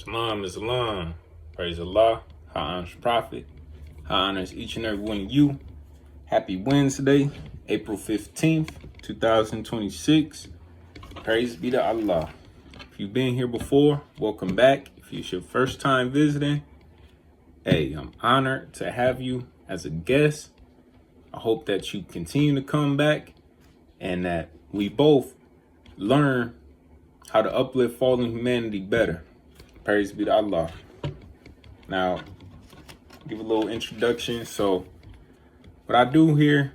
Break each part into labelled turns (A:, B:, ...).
A: Shalom is Salam. Praise Allah. High honors Prophet. High honors each and every one of you. Happy Wednesday, April 15th, 2026. Praise be to Allah. If you've been here before, welcome back. If it's your first time visiting, hey, I'm honored to have you as a guest. I hope that you continue to come back and that we both learn how to uplift fallen humanity better. Praise be to Allah. Now, give a little introduction. So, what I do here,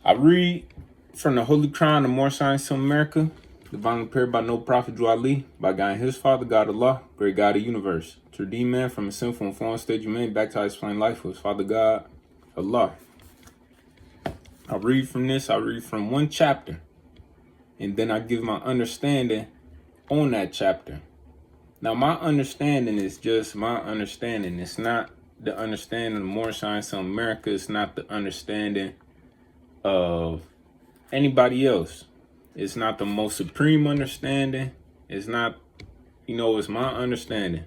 A: I read from the Holy Quran, the More Science to America, divinely prepared by no prophet Drew Ali, by God and his Father, God Allah, great God of the universe, to redeem man from a sinful and fallen state of humanity back to his plain life with his Father God, Allah. I read from this, I read from one chapter, and then I give my understanding on that chapter. Now, my understanding is just my understanding. It's not the understanding of More Science in America. It's not the understanding of anybody else. It's not the most supreme understanding. It's not, it's my understanding.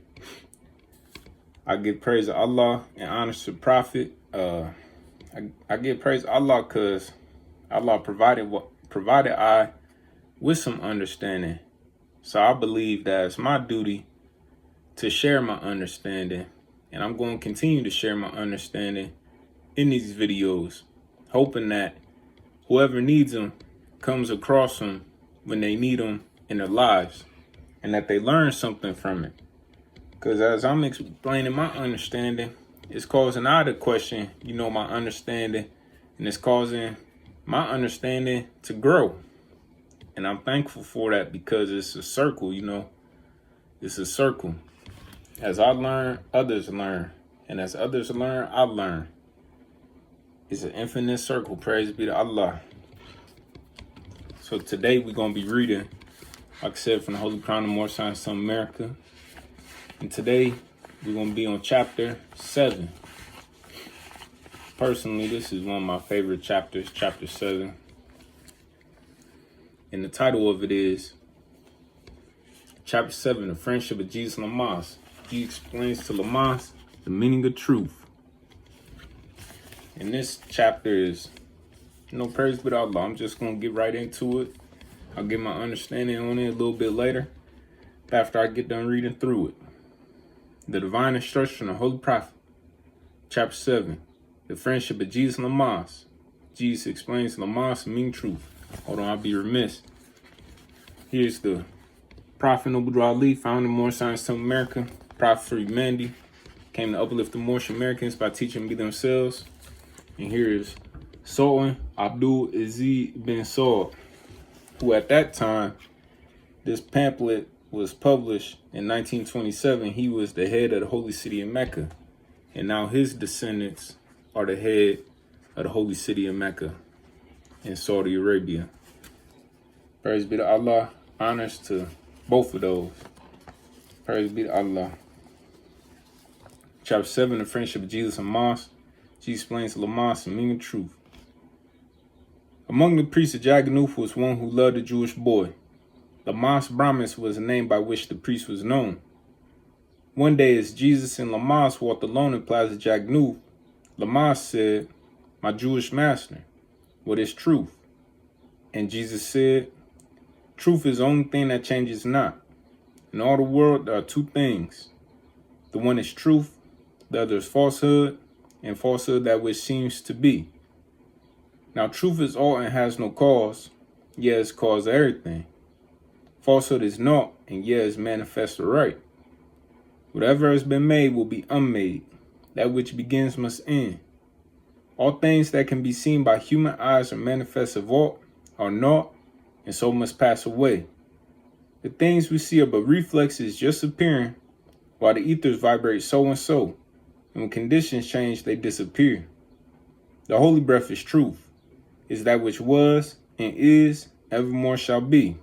A: I give praise to Allah and honor to the Prophet. I give praise to Allah because Allah provided I with some understanding. So I believe that it's my duty to share my understanding, and I'm going to continue to share my understanding in these videos, hoping that whoever needs them comes across them when they need them in their lives, and that they learn something from it. Because as I'm explaining my understanding, it's causing I to question, my understanding, and it's causing my understanding to grow. And I'm thankful for that because it's a circle, It's a circle. As I learn, others learn. And as others learn, I learn. It's an infinite circle. Praise be to Allah. So today we're going to be reading, like I said, from the Holy Quran, More Science to America. And today we're going to be on chapter 7. Personally, this is one of my favorite chapters, chapter 7. And the title of it is Chapter 7, The Friendship of Jesus and Lamaas. He explains to Lamaas the meaning of truth. And this chapter is, praise be to Allah. I'm just going to get right into it. I'll get my understanding on it a little bit later, after I get done reading through it. The Divine Instruction of Holy Prophet. Chapter 7, The Friendship of Jesus and Lamaas. Jesus explains to Lamaas the meaning of truth. Hold on, I'll be remiss. Here's the Prophet Noble Ali, founded More Science to America, prophet for humanity, came to uplift the Moorish Americans by teaching them to be themselves. And here is Sultan Abdul Aziz bin Saud, who at that time, this pamphlet was published in 1927. He was the head of the holy city of Mecca. And now his descendants are the head of the holy city of Mecca in Saudi Arabia. Praise be to Allah. Honors to both of those. Praise be to Allah. Chapter 7, The Friendship of Jesus and Lamaas. Jesus explains to Lamaas the meaning of truth. Among the priests of Jagannath was one who loved a Jewish boy. Lamaas Brahmis was the name by which the priest was known. One day, as Jesus and Lamaas walked alone in Plaza Jagannath, Lamaas said, "My Jewish master, what is truth?" And Jesus said, "Truth is the only thing that changes not. In all the world, there are two things. The one is truth, the other is falsehood, and falsehood that which seems to be. Now, truth is all and has no cause, yet is cause of everything. Falsehood is naught, and yet is manifest right. Whatever has been made will be unmade. That which begins must end. All things that can be seen by human eyes are manifest of aught, are naught, and so must pass away. The things we see are but reflexes just appearing, while the ethers vibrate so and so, and when conditions change, they disappear. The holy breath is truth, is that which was and is, evermore shall be.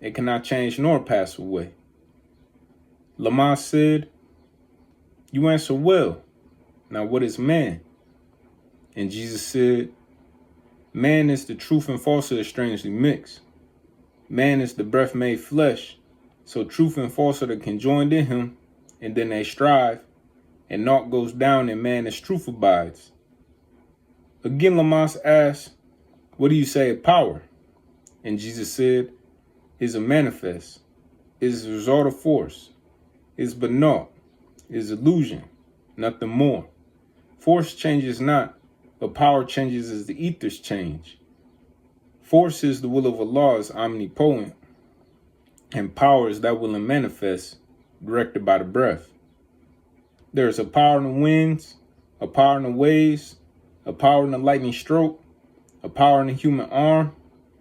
A: It cannot change nor pass away." Lamaas said, "You answer well. Now what is man?" And Jesus said, "Man is the truth and falsehood strangely mixed. Man is the breath made flesh, So truth and falsehood are conjoined in him, and then they strive, and naught goes down, and man as truth abides. Again, Lamaas asked, what do you say of power? And Jesus said, is a manifest, is a result of force, is but naught, is illusion, nothing more. Force changes not, but power changes as the ethers change. Force is the will of Allah, is omnipotent, and power is that will and manifest, directed by the breath. There is a power in the winds, a power in the waves, a power in the lightning stroke, a power in the human arm,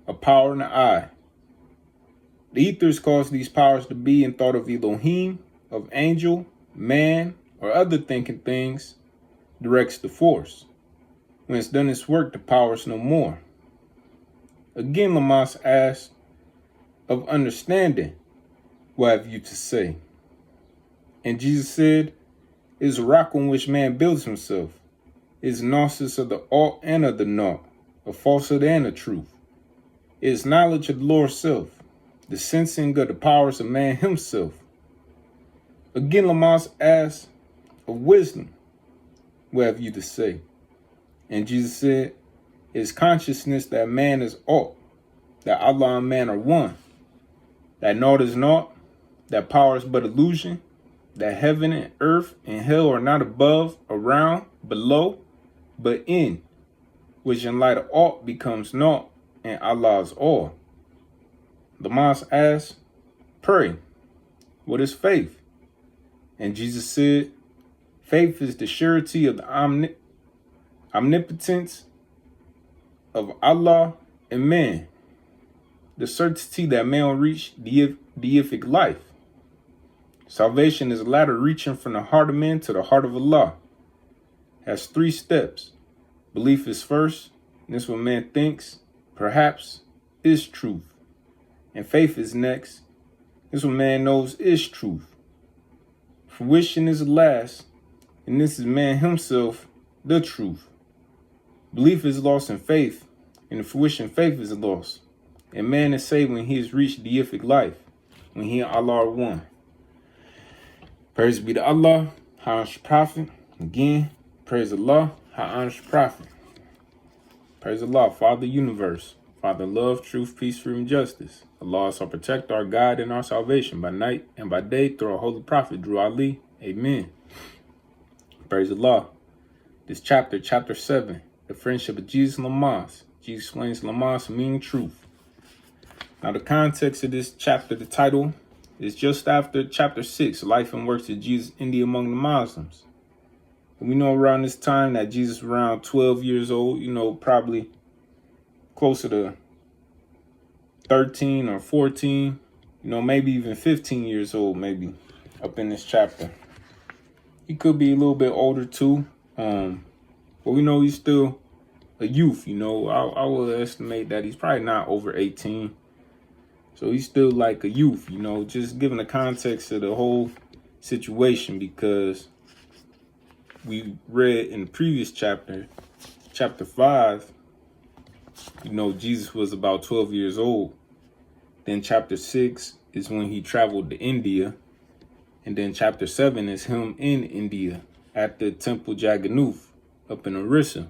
A: a power in the eye. The ethers cause these powers to be in thought of Elohim, of angel, man, or other thinking things, directs the force. When it's done its work, the power is no more. Again, Lamaas asked, of understanding, what have you to say? And Jesus said, it is a rock on which man builds himself. It is gnosis of the alt and of the naught, of falsehood and the truth. It is knowledge of the Lord's self, the sensing of the powers of man himself. Again, Lamaas asked, of wisdom, what have you to say? And Jesus said, it is consciousness that man is alt, that Allah and man are one, that naught is naught, that power is but illusion, that heaven and earth and hell are not above, around, below, but in, which in light of alt becomes naught, and Allah is all. Lamaas asked, pray, what is faith? And Jesus said, faith is the surety of the omnipotence of Allah and man, the certainty that man will reach deific life. Salvation is a ladder reaching from the heart of man to the heart of Allah. Has 3 steps. Belief is first, and this is what man thinks, perhaps, is truth. And faith is next. This is what man knows is truth. Fruition is last, and this is man himself, the truth. Belief is lost in faith, and the fruition faith is lost. And man is saved when he has reached deific life, when he and Allah are one. Praise be to Allah, high honor Prophet. Again, praise Allah, high honor Prophet. Praise Allah, Father Universe, Father Love, Truth, Peace, Freedom, Justice. Allah is our protector, our guide, and our salvation by night and by day through our holy prophet, Drew Ali. Amen. Praise Allah. This chapter, chapter 7, the friendship of Jesus and Lamaas. Jesus explains Lamaas meaning truth. Now, the context of this chapter, the title, is just after chapter 6, Life and Works of Jesus, India among the Muslims. And we know around this time that Jesus was around 12 years old, probably closer to 13 or 14, maybe even 15 years old, maybe, up in this chapter. He could be a little bit older too, but we know he's still a youth, I will estimate that he's probably not over 18. So he's still like a youth, just given the context of the whole situation, because we read in the previous chapter, chapter 5, Jesus was about 12 years old. Then chapter 6 is when he traveled to India. And then chapter 7 is him in India at the Temple Jagannath up in Orissa.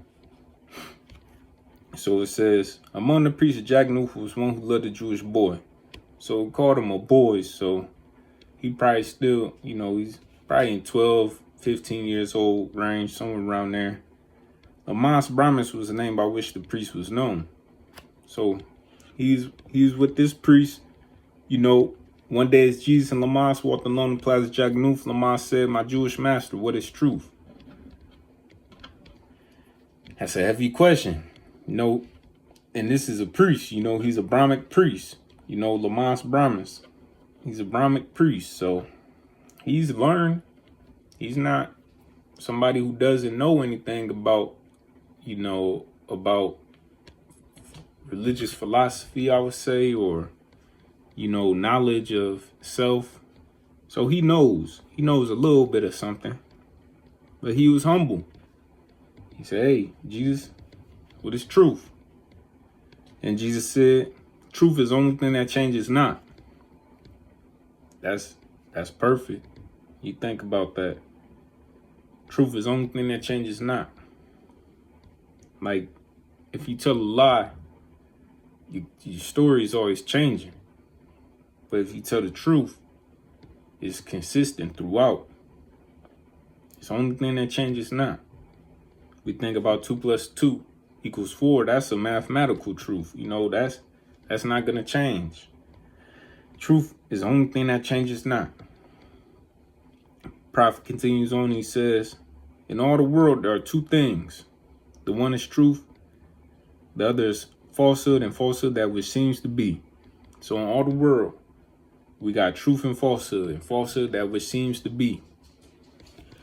A: So it says, among the priests of Jagannath was one who loved a Jewish boy. So we called him a boy. So he probably still, he's probably in 12, 15 years old range, somewhere around there. Lamaas Brahmins was the name by which the priest was known. So he's with this priest, one day as Jesus and Lamaas walked along the Plaza Jagannath, Lamaas said, my Jewish master, what is truth? That's a heavy question, and this is a priest, he's a Brahmic priest, Lamaas Brahmins. He's a Brahmic priest, so he's learned. He's not somebody who doesn't know anything about, about religious philosophy, I would say, or, knowledge of self. So he knows a little bit of something, but he was humble. He said, hey, Jesus, what is truth? And Jesus said, truth is the only thing that changes not. That's perfect. You think about that. Truth is the only thing that changes not. Like, if you tell a lie, your story is always changing. But if you tell the truth, it's consistent throughout. It's the only thing that changes not. We think about 2 + 2 = 4. That's a mathematical truth. That's not going to change. Truth is the only thing that changes not. Prophet continues on. He says, in all the world, there are 2 things. The one is truth. The other is falsehood, and falsehood that which seems to be. So in all the world, we got truth and falsehood that which seems to be.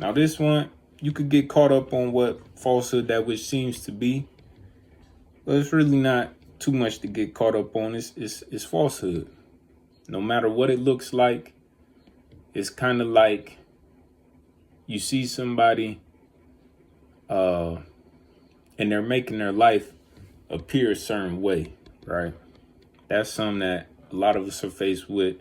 A: Now this one, you could get caught up on what falsehood that which seems to be, but it's really not too much to get caught up on. It's falsehood. No matter what it looks like, it's kind of like you see somebody and they're making their life appear a certain way, right? That's something that a lot of us are faced with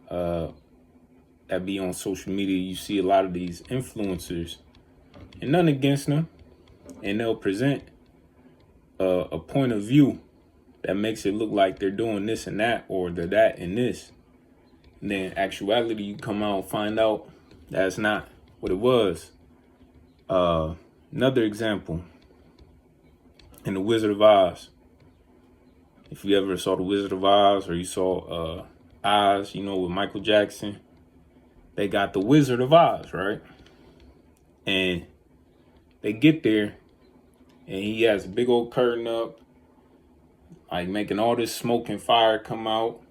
A: that be on social media. You see a lot of these influencers, and nothing against them, and they'll present a point of view that makes it look like they're doing this and that, or they're that and this. And then in actuality, you come out and find out that's not what it was. Another example, in The Wizard of Oz. If you ever saw The Wizard of Oz, or you saw Oz, with Michael Jackson, they got The Wizard of Oz, right? And they get there, and he has a big old curtain up, like making all this smoke and fire come out.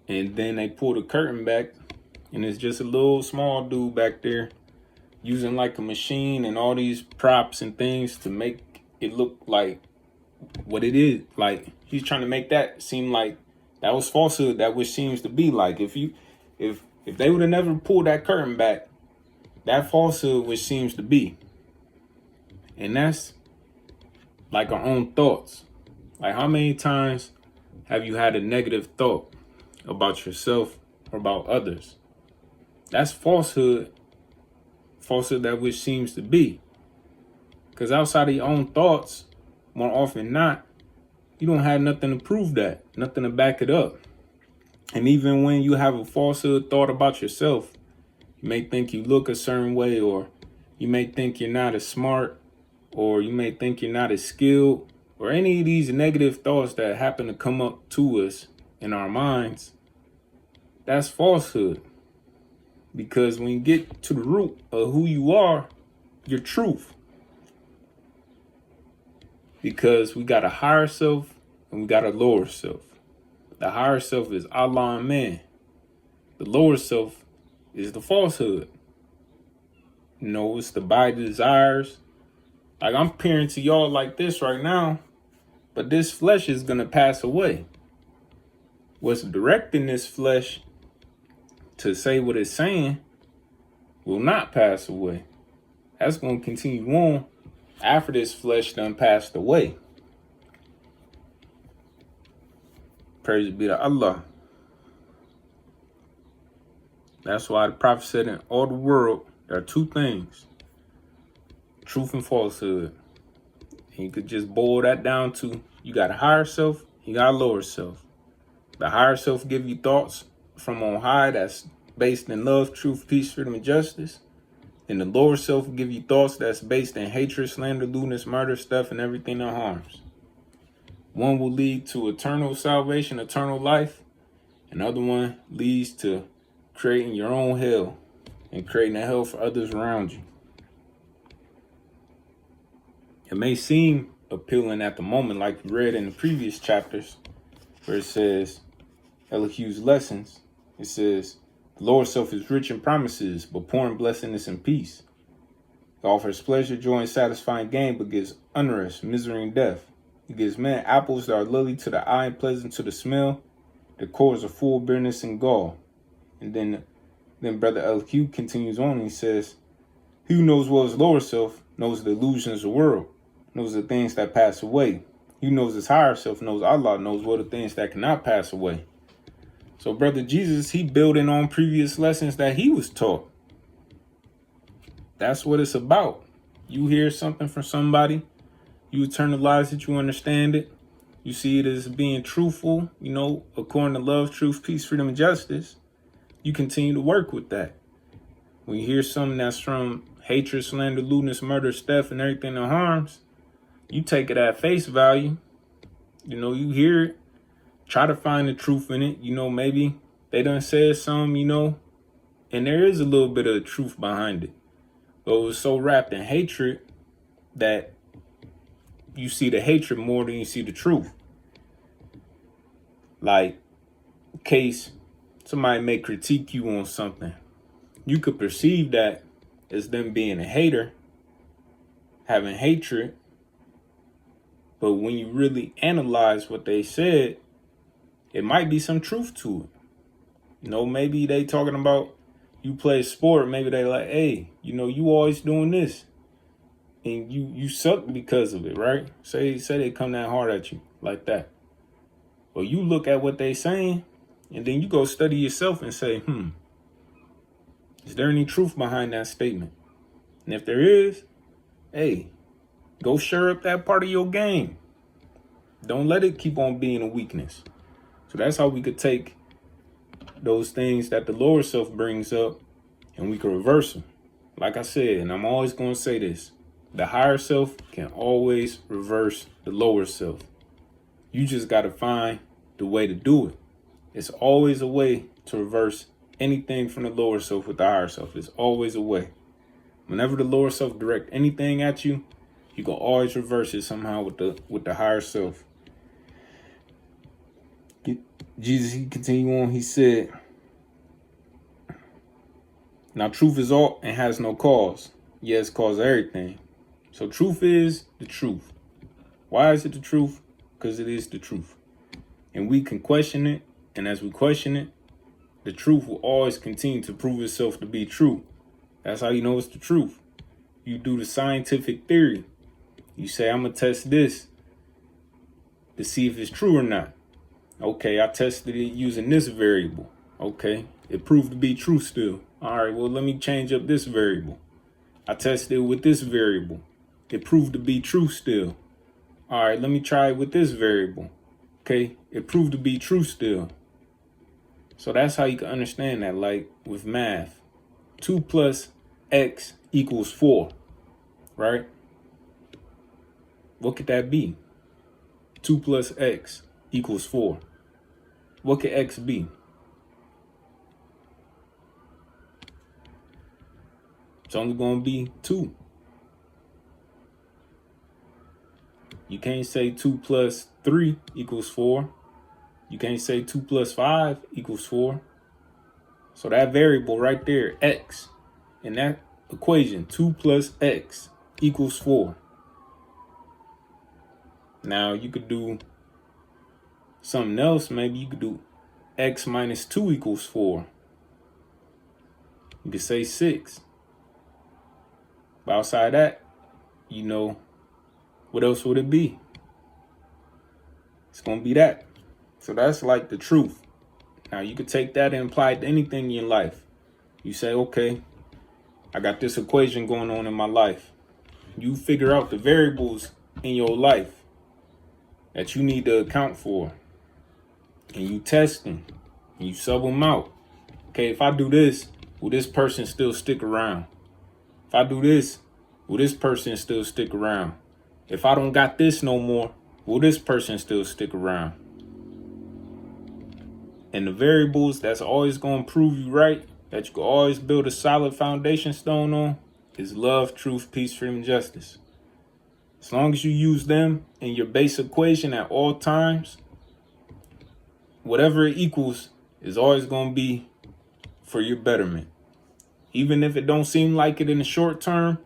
A: And then they pull the curtain back, and it's just a little small dude back there using like a machine and all these props and things to make it look like what it is. Like, he's trying to make that seem like that was falsehood, that which seems to be. Like, if they would have never pulled that curtain back, that falsehood which seems to be. And that's like our own thoughts. Like, how many times have you had a negative thought about yourself or about others? That's falsehood that which seems to be. Because outside of your own thoughts, more often than not, you don't have nothing to prove that, nothing to back it up. And even when you have a falsehood thought about yourself, you may think you look a certain way, or you may think you're not as smart, or you may think you're not as skilled, or any of these negative thoughts that happen to come up to us in our minds. That's falsehood. Because when you get to the root of who you are, your truth. Because we got a higher self and we got a lower self. The higher self is Allah and man. The lower self is the falsehood. It's the body desires. Like, I'm appearing to y'all like this right now, but this flesh is going to pass away. What's directing this flesh to say what it's saying will not pass away. That's going to continue on after this flesh done passed away. Praise be to Allah. That's why the prophet said in all the world, there are 2 things. Truth and falsehood. And you could just boil that down to, you got a higher self, you got a lower self. The higher self give you thoughts from on high that's based in love, truth, peace, freedom, and justice. And the lower self will give you thoughts that's based in hatred, slander, lewdness, murder, stuff, and everything that harms. One will lead to eternal salvation, eternal life. And the other one leads to creating your own hell and creating a hell for others around you. It may seem appealing at the moment, like we read in the previous chapters, where it says, Elihu's lessons, it says, the lower self is rich in promises, but poor in blessedness and peace. It offers pleasure, joy, and satisfying gain, but gives unrest, misery, and death. It gives men apples that are lily to the eye and pleasant to the smell. The cores are full of bitterness and gall. And then Brother Elihu continues on and he says, he who knows well his lower self knows the illusions of the world, knows the things that pass away. He who knows his higher self knows Allah, knows what the things that cannot pass away. So brother Jesus, he building on previous lessons that he was taught. That's what it's about. You hear something from somebody, you internalize it, you understand it, you see it as being truthful, according to love, truth, peace, freedom, and justice. You continue to work with that. When you hear something that's from hatred, slander, lewdness, murder, theft, and everything that harms, you take it at face value. You hear it, try to find the truth in it. Maybe they done said something, and there is a little bit of truth behind it. But it was so wrapped in hatred that you see the hatred more than you see the truth. Like, in case somebody may critique you on something, you could perceive that as them being a hater, having hatred. But when you really analyze what they said, it might be some truth to it. Maybe they talking about you play sport. Maybe they like, hey, you always doing this. And you suck because of it, right? Say they come that hard at you like that. Well, you look at what they saying, and then you go study yourself and say, is there any truth behind that statement? And if there is, hey, go shore up that part of your game. Don't let it keep on being a weakness. So that's how we could take those things that the lower self brings up and we can reverse them. Like I said, and I'm always going to say this, the higher self can always reverse the lower self. You just got to find the way to do it. It's always a way to reverse anything from the lower self with the higher self. It's always a way. Whenever the lower self direct anything at you, you can always reverse it somehow with the higher self. Jesus, he continued on, he said, now truth is all and has no cause. Yes, cause everything. So truth is the truth. Why is it the truth? Because it is the truth. And we can question it. And as we question it, the truth will always continue to prove itself to be true. That's how you know it's the truth. You do the scientific theory. You say, I'm going to test this to see if it's true or not. Okay, I tested it using this variable. Okay, it proved to be true still. All right, well, let me change up this variable. I tested it with this variable. It proved to be true still. All right, let me try it with this variable. Okay, it proved to be true still. So that's how you can understand that, like with math. 2 plus x equals 4, right? What could that be? 2 plus x equals 4. What could x be? It's only going to be 2. You can't say 2 plus 3 equals 4. You can't say 2 plus 5 equals 4. So that variable right there, x, in that equation, 2 plus x equals 4. Now you could do something else. Maybe you could do x minus 2 equals 4. You could say 6. But outside that, what else would it be? It's going to be that. So that's like the truth. Now you could take that and apply it to anything in your life. You say, okay, I got this equation going on in my life. You figure out the variables in your life that you need to account for. And you test them. And you sub them out. Okay, if I do this, will this person still stick around? If I do this, will this person still stick around? If I don't got this no more, will this person still stick around? And the variables that's always going to prove you right, that you can always build a solid foundation stone on, is love, truth, peace, freedom, and justice. As long as you use them in your base equation at all times, whatever it equals is always going to be for your betterment. Even if it don't seem like it in the short term,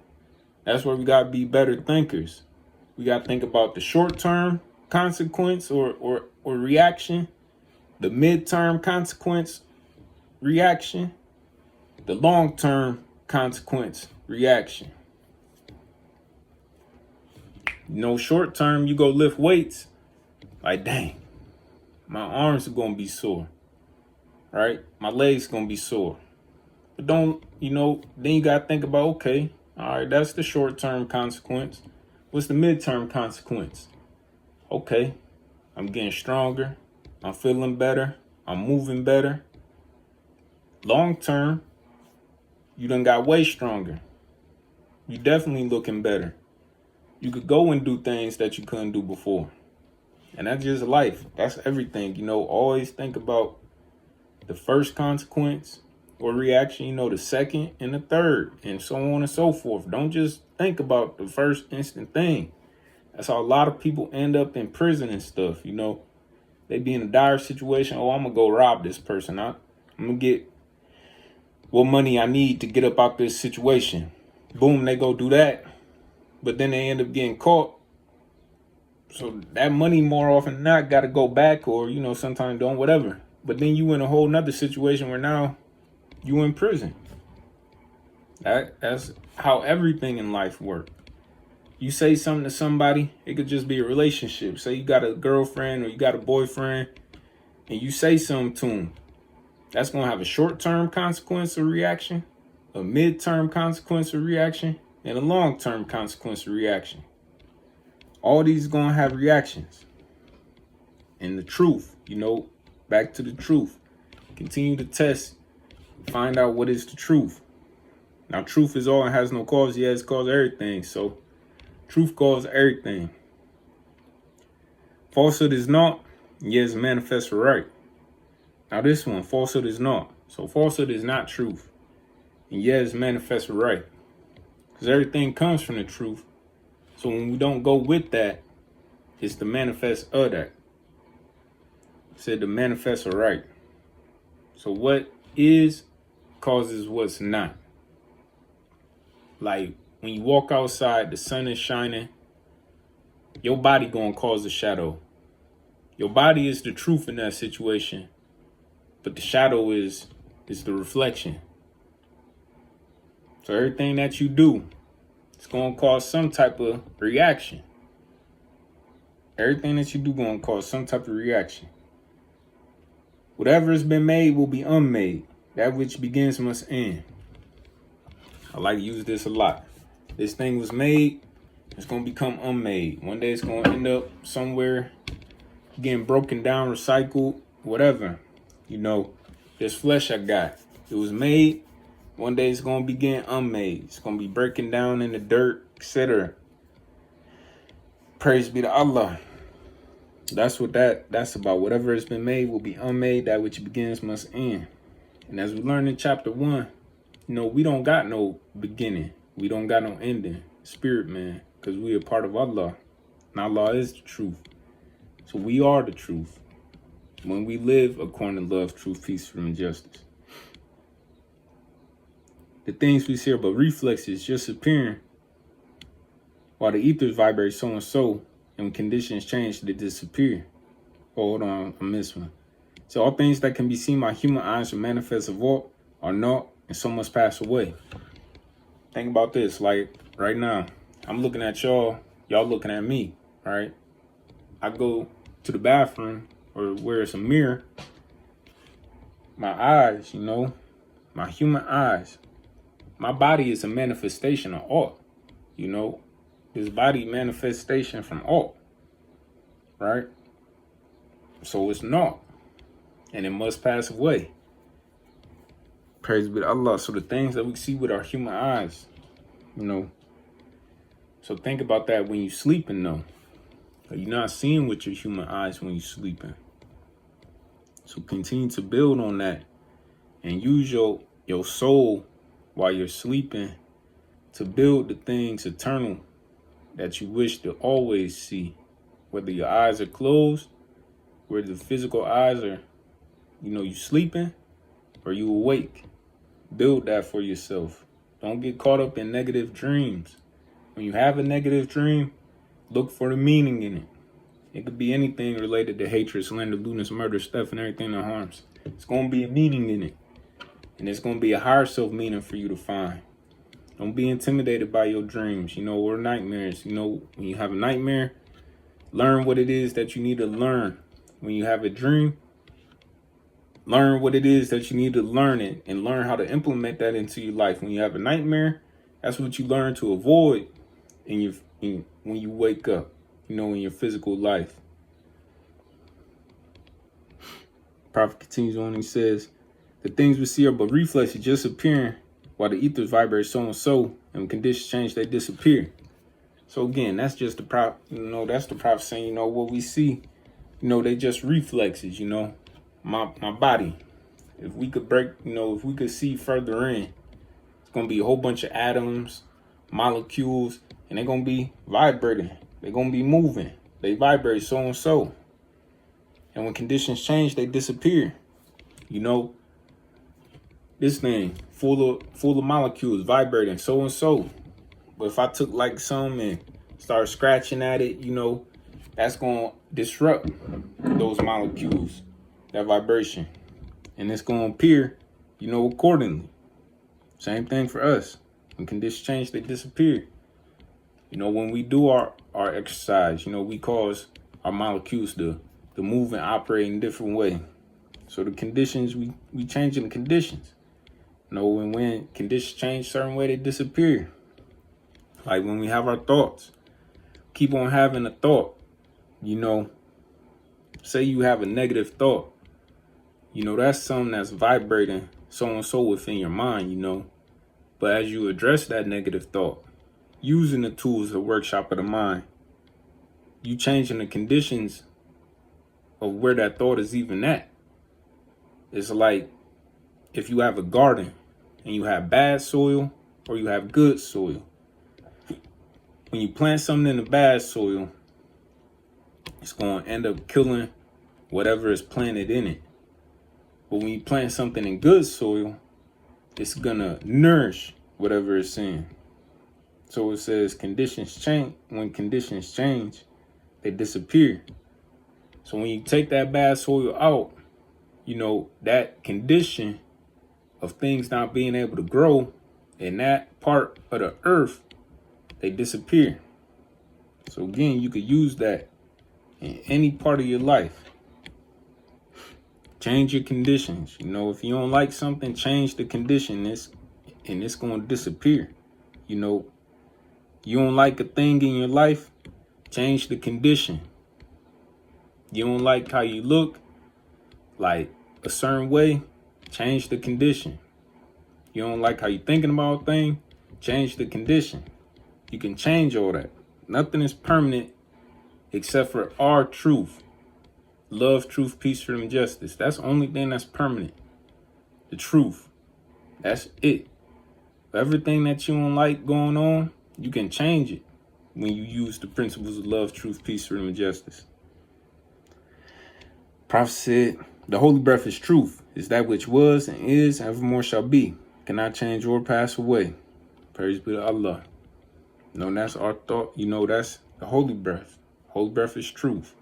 A: that's where we got to be better thinkers. We got to think about the short term consequence or reaction, the midterm consequence reaction, the long term consequence reaction. Short term, you go lift weights, like, dang, my arms are going to be sore. right? My leg's gonna be sore. But don't, then you gotta think about, okay, all right, that's the short-term consequence. What's the midterm consequence? Okay, I'm getting stronger. I'm feeling better. I'm moving better. Long term, you done got way stronger. You definitely looking better. You could go and do things that you couldn't do before. And that's just life. That's everything. Always think about the first consequence or reaction, the second and the third, and so on and so forth. Don't just think about the first instant thing. That's how a lot of people end up in prison and stuff. They be in a dire situation. Oh, I'm going to go rob this person. I'm going to get what money I need to get up out this situation. Boom, they go do that. But then they end up getting caught. So that money more often than not got to go back, or, sometimes don't, whatever. But then you in a whole nother situation where now you in prison. That's how everything in life works. You say something to somebody, it could just be a relationship. Say you got a girlfriend or you got a boyfriend, and you say something to them. That's going to have a short-term consequence or reaction, a mid-term consequence or reaction, and a long-term consequence or reaction. All these going to have reactions. And the truth, back to the truth. Continue to test, find out what is the truth. Now, truth is all and has no cause. Yeah, it's caused everything. So, truth caused everything. Falsehood is not. Yes, manifest right. Now, this one, falsehood is not. So, falsehood is not truth. And yes, manifest right. Because everything comes from the truth. So, when we don't go with that, it's the manifest of that. It said the manifest right. So, what is causes what's not. Like, when you walk outside, the sun is shining, your body gonna cause a shadow. Your body is the truth in that situation, but the shadow is the reflection. So everything that you do, it's gonna cause some type of reaction. Everything that you do gonna cause some type of reaction. Whatever has been made will be unmade. That which begins must end. I like to use this a lot. This thing was made, it's going to become unmade. One day it's going to end up somewhere getting broken down, recycled, whatever. This flesh I got, it was made. One day it's going to be getting unmade. It's going to be breaking down in the dirt, etc. Praise be to Allah. That's what that's about. Whatever has been made will be unmade. That which begins must end. And as we learned in chapter 1, we don't got no beginning. We don't got no ending. Spirit, man. Because we are part of Allah. And Allah is the truth. So we are the truth. When we live according to love, truth, peace, freedom, and justice. The things we see are but reflexes just appearing. While the ethers vibrate so and so. And when conditions change, they disappear. Oh, hold on. I missed one. So all things that can be seen by human eyes are manifest of all are not, and so must pass away. Think about this, like right now, I'm looking at y'all looking at me, right? I go to the bathroom or where it's a mirror, my eyes, my human eyes, my body is a manifestation of all, this body manifestation from all, right? So it's not, and it must pass away. Praise be to Allah. So the things that we see with our human eyes, so think about that when you're sleeping, though. You're not seeing with your human eyes when you're sleeping. So continue to build on that and use your soul while you're sleeping to build the things eternal that you wish to always see. Whether your eyes are closed, whether the physical eyes are, you sleeping or you awake. Build that for yourself. Don't get caught up in negative dreams. When you have a negative dream, look for the meaning in it. It could be anything related to hatred, slander, lewdness, murder, stuff, and everything that harms. It's going to be a meaning in it. And it's going to be a higher self meaning for you to find. Don't be intimidated by your dreams, or nightmares. When you have a nightmare, learn what it is that you need to learn. When you have a dream, learn what it is that you need to learn it and learn how to implement that into your life. When you have a nightmare, that's what you learn to avoid when you wake up, in your physical life. Prophet continues on, he says, the things we see are but reflexes just appearing while the ethers vibrate so and so, and when conditions change, they disappear. So again, that's just the prop, that's the prophet saying, what we see, they just reflexes, my body. If we could break, if we could see further in, it's going to be a whole bunch of atoms, molecules, and they're going to be vibrating. They're going to be moving. They vibrate so and so. And when conditions change, they disappear. This thing full of molecules vibrating so and so. But if I took like some and start scratching at it, that's going to disrupt those molecules, that vibration. And it's going to appear, accordingly. Same thing for us. When conditions change, they disappear. When we do our exercise, we cause our molecules to move and operate in a different way. So the conditions, we changing the conditions. When conditions change a certain way, they disappear. Like when we have our thoughts, keep on having a thought, say you have a negative thought, that's something that's vibrating so and so within your mind, but as you address that negative thought, using the tools of workshop of the mind, you changing the conditions of where that thought is even at. It's like if you have a garden and you have bad soil or you have good soil. When you plant something in the bad soil, it's going to end up killing whatever is planted in it. But when you plant something in good soil, it's going to nourish whatever it's in. So it says conditions change. When conditions change, they disappear. So when you take that bad soil out, that condition of things not being able to grow in that part of the earth, they disappear. So again, you could use that in any part of your life. Change your conditions. If you don't like something, change the condition. And it's going to disappear. You don't like a thing in your life, change the condition. You don't like how you look, like a certain way, change the condition. You don't like how you're thinking about a thing, change the condition. You can change all that. Nothing is permanent except for our truth. Love, truth, peace, freedom, and justice. That's the only thing that's permanent. The truth. That's it. Everything that you don't like going on, you can change it when you use the principles of love, truth, peace, freedom, and justice. Prophet said, the holy breath is truth. Is that which was and is, evermore shall be. Cannot change or pass away. Praise be to Allah. That's our thought. That's the holy breath. Holy breath is truth.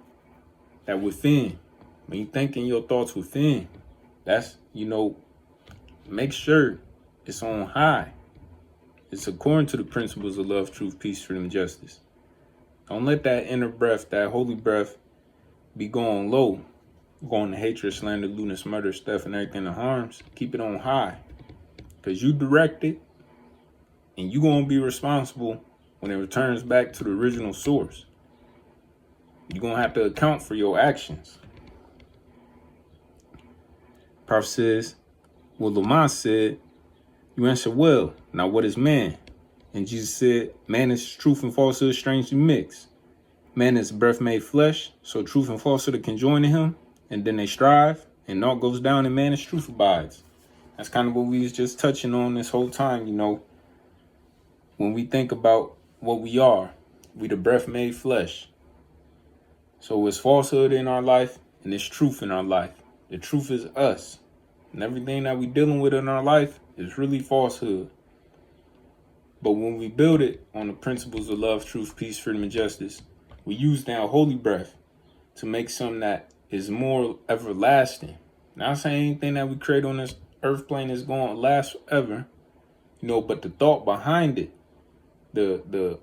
A: That within, when you thinking your thoughts within, that's, make sure it's on high. It's according to the principles of love, truth, peace, freedom, and justice. Don't let that inner breath, that holy breath, be going low, going to hatred, slander, lewdness, murder, theft, and everything that harms. Keep it on high. Because you direct it, and you're going to be responsible when it returns back to the original source. You're going to have to account for your actions. Prophet says, Lamaas said, you answer well. Now what is man? And Jesus said, man is truth and falsehood strangely mixed. Man is breath made flesh, so truth and falsehood can join in him, and then they strive, and naught goes down, and man is truth abides. That's kind of what we was just touching on this whole time, when we think about what we are, we the breath made flesh. So it's falsehood in our life, and it's truth in our life. The truth is us. And everything that we dealing with in our life is really falsehood. But when we build it on the principles of love, truth, peace, freedom, and justice, we use that holy breath to make something that is more everlasting. Not saying anything that we create on this earth plane is going to last forever, but the thought behind it, the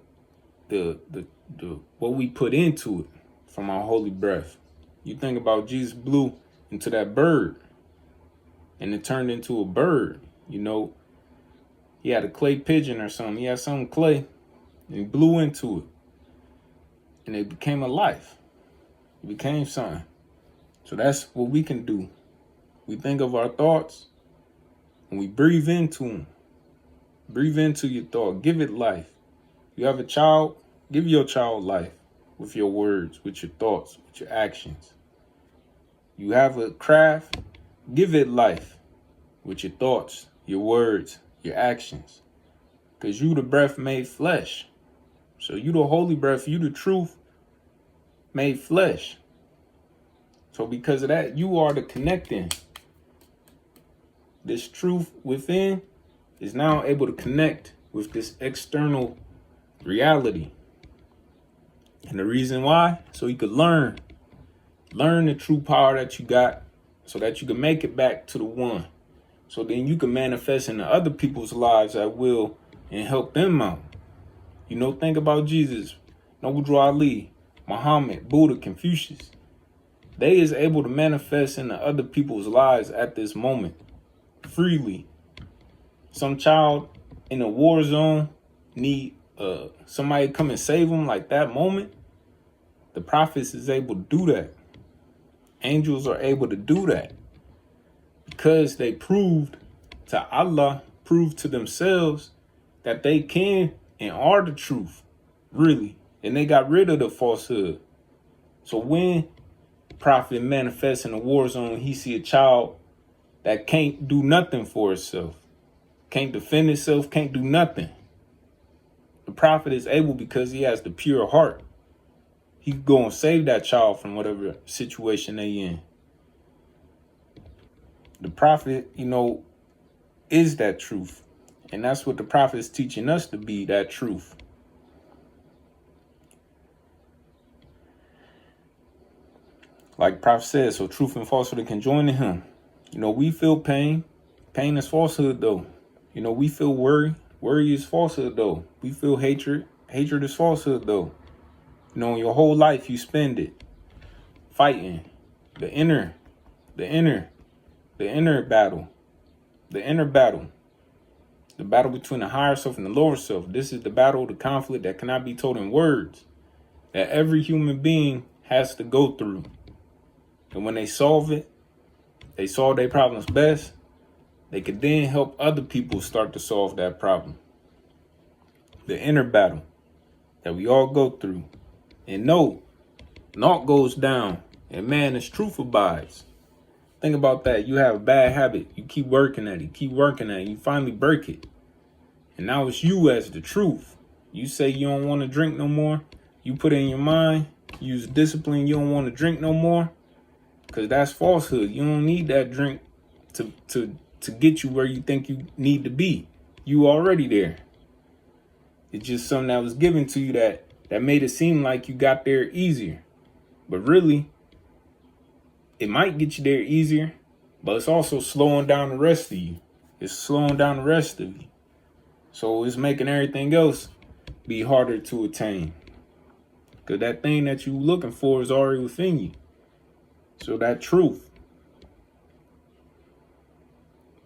A: what we put into it from our holy breath. You think about Jesus blew into that bird. and it turned into a bird. He had a clay pigeon or something. He had some clay, and he blew into it, and it became a life. It became something. So that's what we can do. We think of our thoughts, and we breathe into them. Breathe into your thought. Give it life. You have a child, give your child life with your words, with your thoughts, with your actions. You have a craft, give it life with your thoughts, your words, your actions. Because you the breath made flesh. So you the holy breath, you the truth made flesh. So because of that, you are the connecting. This truth within is now able to connect with this external reality. And the reason why, so you could learn the true power that you got, so that you can make it back to the one. So then you can manifest into other people's lives at will and help them out. Think about Jesus, Noble Ali, Muhammad, Buddha, Confucius. They is able to manifest into other people's lives at this moment freely. Some child in a war zone need somebody to come and save them like that moment. The prophets is able to do that. Angels are able to do that because they proved to Allah, proved to themselves that they can and are the truth, really. And they got rid of the falsehood. So when prophet manifests in a war zone, he see a child that can't do nothing for itself, can't defend itself, can't do nothing. The prophet is able because he has the pure heart. He can go and save that child from whatever situation they in. The prophet, is that truth. And that's what the prophet is teaching us to be, that truth. Like prophet says, so truth and falsehood can join in him. We feel pain. Pain is falsehood, though. We feel worry. Worry is falsehood, though. We feel hatred. Hatred is falsehood, though. Your whole life you spend it fighting the inner battle. The battle between the higher self and the lower self. This is the battle, the conflict that cannot be told in words, that every human being has to go through. And when they solve it, they solve their problems best. They could then help other people start to solve that problem. The inner battle that we all go through. And no, naught goes down, and man, his truth abides. Think about that. You have a bad habit. You keep working at it. You finally break it. And now it's you as the truth. You say you don't want to drink no more. You put it in your mind. Use discipline. You don't want to drink no more. Because that's falsehood. You don't need that drink to get you where you think you need to be. You already there. It's just something that was given to you that made it seem like you got there easier. But really, it might get you there easier, but it's also slowing down the rest of you. So it's making everything else be harder to attain. Because that thing that you're looking for is already within you. So that truth.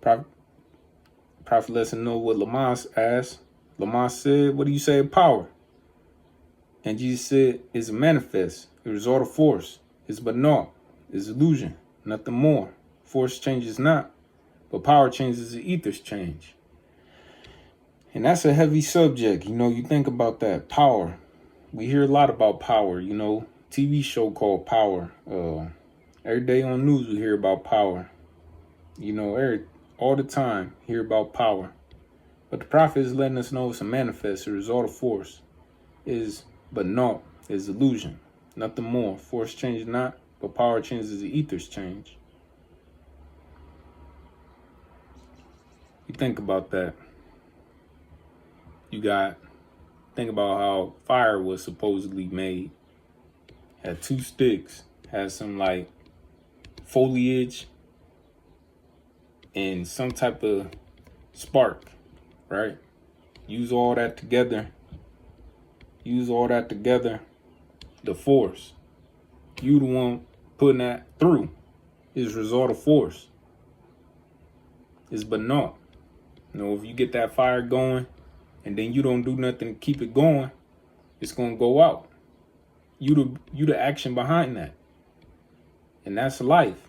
A: Prophet lets him know what Lamaas asked. Lamaas said, what do you say of power? And Jesus said, it's a manifest, a result of force. It's but naught, it's illusion, nothing more. Force changes not, but power changes the ethers change. And that's a heavy subject. You think about that, power. We hear a lot about power, TV show called Power. Every day on news we hear about power. All the time hear about power. But the prophet is letting us know it's a manifest, a result of force. Is but naught, is illusion, nothing more. Force changes not, but power changes the ethers change. You think about that. Think about how fire was supposedly made. Had 2 sticks, had some like foliage and some type of spark, right? Use all that together. The force. You the one putting that through is result of force. is but naught. If you get that fire going and then you don't do nothing to keep it going, it's gonna go out. You the action behind that. And that's life.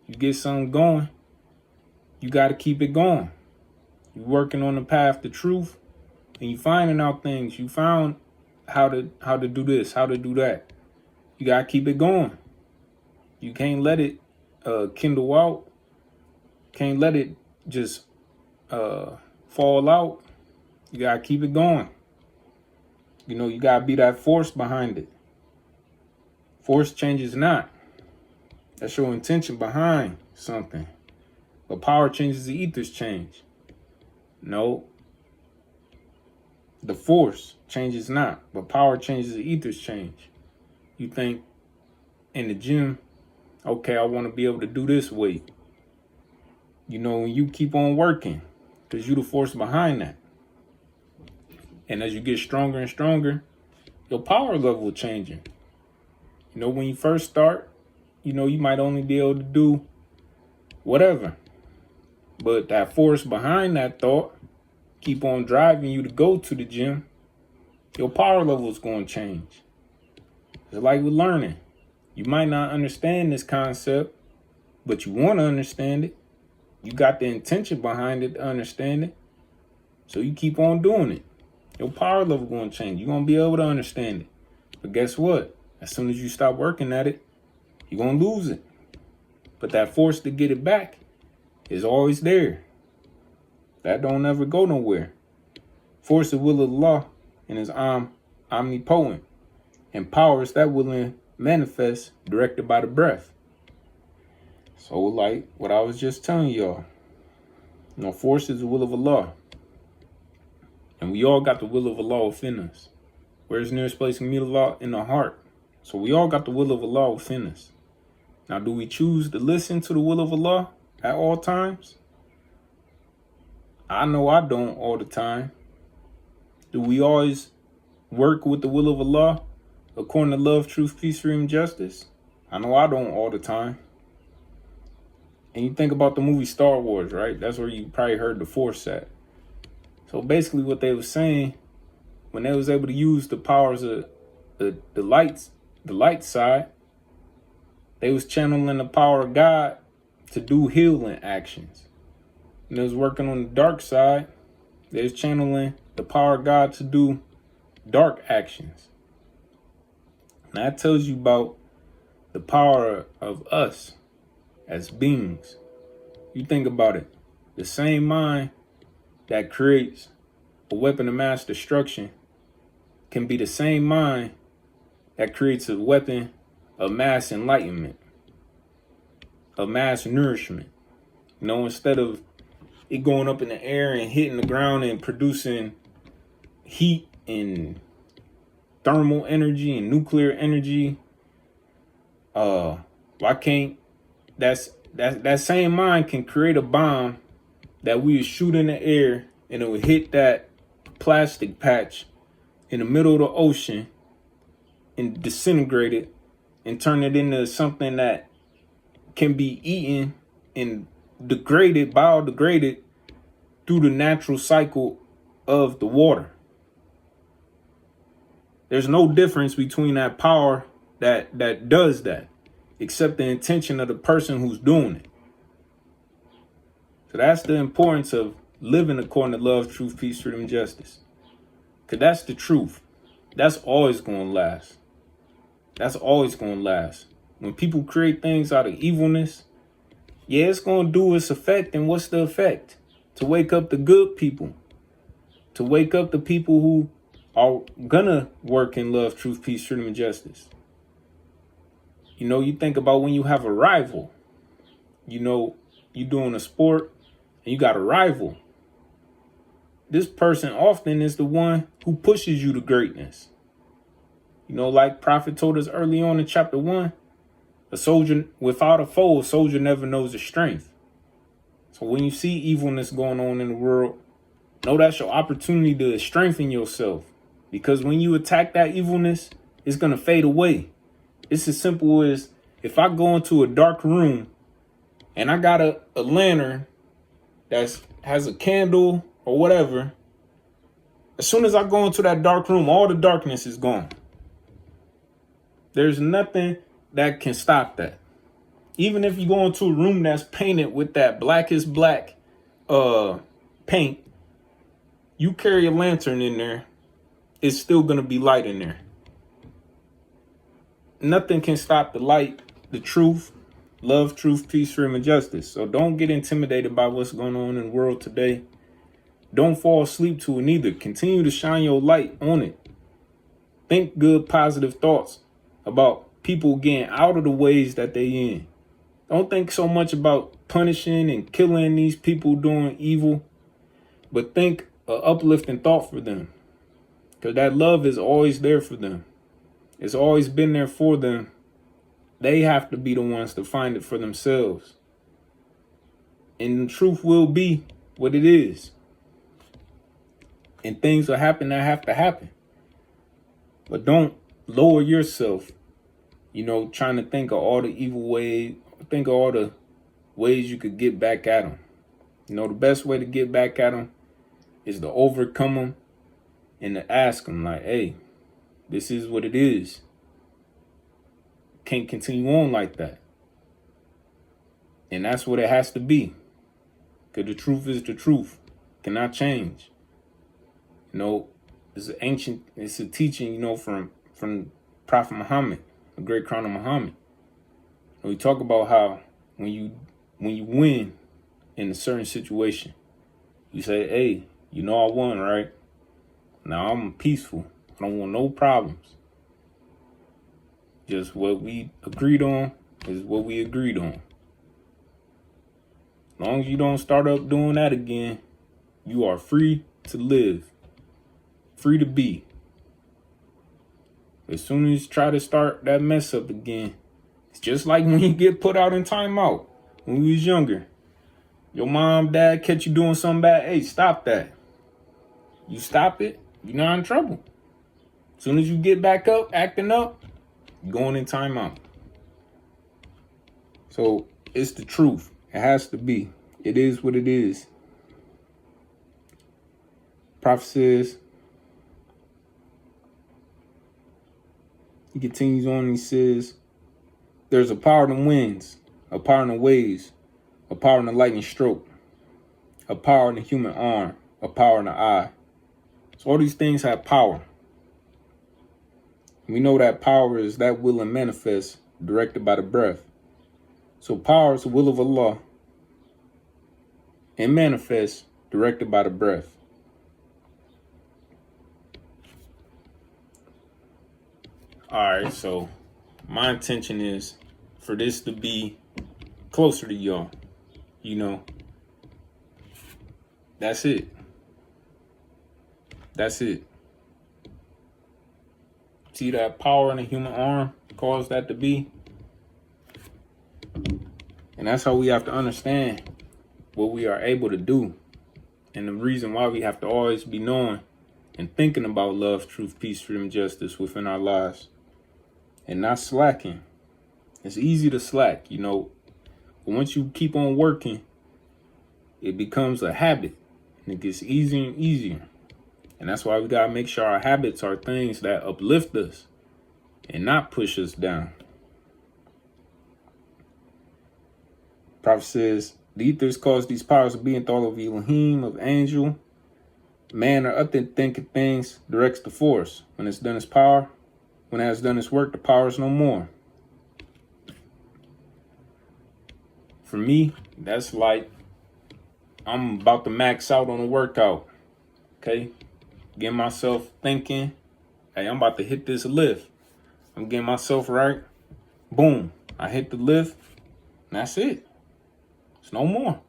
A: You get something going, you gotta keep it going. You working on the path to truth and you finding out things. You found how to do this, how to do that. You gotta keep it going. You can't let it kindle out. Can't let it just fall out. You gotta keep it going. You gotta be that force behind it. Force changes not. That's your intention behind something. But power changes, the ethers change. No. The force changes not, but power changes, the ethers change. You think in the gym, okay, I want to be able to do this weight. When you keep on working, because you the force behind that. And as you get stronger and stronger, your power level changing. When you first start, you might only be able to do whatever. But that force behind that thought keep on driving you to go to the gym, your power level is going to change. It's like with learning. You might not understand this concept, but you want to understand it. You got the intention behind it to understand it. So you keep on doing it. Your power level going to change. You're going to be able to understand it. But guess what? As soon as you stop working at it, you're going to lose it. But that force to get it back is always there. That don't ever go nowhere. Force the will of Allah and is omnipotent. And power is that willing manifest directed by the breath. So like what I was just telling y'all, force is the will of Allah. And we all got the will of Allah within us. Where's the nearest place to meet Allah? In the heart. So we all got the will of Allah within us. Now, do we choose to listen to the will of Allah at all times? I know I don't all the time. Do we always work with the will of Allah according to love, truth, peace, freedom, justice? I know I don't all the time. And you think about the movie Star Wars, right? That's where you probably heard the Force at. So basically what they were saying, when they was able to use the powers of the light side, they was channeling the power of God to do healing actions. And they was working on the dark side, they was channeling the power of God to do dark actions. And that tells you about the power of us as beings. You think about it. The same mind that creates a weapon of mass destruction can be the same mind that creates a weapon of mass enlightenment, of mass nourishment. Instead of it going up in the air and hitting the ground and producing heat and thermal energy and nuclear energy, why can't that same mind can create a bomb that we would shoot in the air and it would hit that plastic patch in the middle of the ocean and disintegrate it and turn it into something that can be eaten and biodegraded through the natural cycle of the water. There's no difference between that power that does that, except the intention of the person who's doing it. So that's the importance of living according to love, truth, peace, freedom, and justice. Because that's the truth. That's always going to last. That's always going to last. When people create things out of evilness, yeah, it's going to do its effect. And what's the effect? To wake up the good people. To wake up the people who are going to work in love, truth, peace, freedom, and justice. You think about when you have a rival. You're doing a sport and you got a rival. This person often is the one who pushes you to greatness. Like Prophet told us early on in chapter 1, a soldier without a foe, a soldier never knows his strength. So when you see evilness going on in the world, know that's your opportunity to strengthen yourself. Because when you attack that evilness, it's going to fade away. It's as simple as if I go into a dark room and I got a lantern that has a candle or whatever, as soon as I go into that dark room, all the darkness is gone. There's nothing that can stop that. Even if you go into a room that's painted with that blackest black paint, you carry a lantern in there, it's still going to be light in there. Nothing can stop the light, the truth, love, truth, peace, freedom, and justice. So don't get intimidated by what's going on in the world today. Don't fall asleep to it neither. Continue to shine your light on it. Think good, positive thoughts about people getting out of the ways that they in. Don't think so much about punishing and killing these people doing evil, but think an uplifting thought for them. Because that love is always there for them. It's always been there for them. They have to be the ones to find it for themselves. And the truth will be what it is. And things will happen that have to happen. But don't lower yourself, trying to think of all the evil ways, think of all the ways you could get back at them. The best way to get back at them is to overcome them and to ask them like, hey, this is what it is. Can't continue on like that. And that's what it has to be. Because the truth is the truth. Cannot change. It's a teaching, from Prophet Muhammad, the great crown of Muhammad. And we talk about how when you win in a certain situation, you say, hey, I won, right? Now I'm peaceful. I don't want no problems. Just what we agreed on is what we agreed on. As long as you don't start up doing that again, you are free to live. Free to be. As soon as you try to start that mess up again, it's just like when you get put out in timeout when we was younger. Your mom, dad catch you doing something bad. Hey, stop that. You stop it, you're not in trouble. As soon as you get back up, acting up, you're going in timeout. So it's the truth. It has to be. It is what it is. Prophet says, he continues on, he says, there's a power in the winds, a power in the waves, a power in the lightning stroke, a power in the human arm, a power in the eye. So all these things have power. We know that power is that will and manifest directed by the breath. So power is the will of Allah and manifest directed by the breath. All right, so my intention is for this to be closer to y'all. That's it. That's it. See that power in the human arm cause that to be? And that's how we have to understand what we are able to do. And the reason why we have to always be knowing and thinking about love, truth, peace, freedom, justice within our lives. And not slacking. It's easy to slack, but once you keep on working, it becomes a habit. And it gets easier and easier. And that's why we got to make sure our habits are things that uplift us and not push us down. Prophet says, the ethers cause these powers of being thought of Elohim, of angel. Man or other thinking things directs the force. When it's done its power, when it has done its work, the power is no more. For me, that's like I'm about to max out on a workout. Okay? Getting myself thinking, hey, I'm about to hit this lift. I'm getting myself right. Boom. I hit the lift. And that's it. It's no more.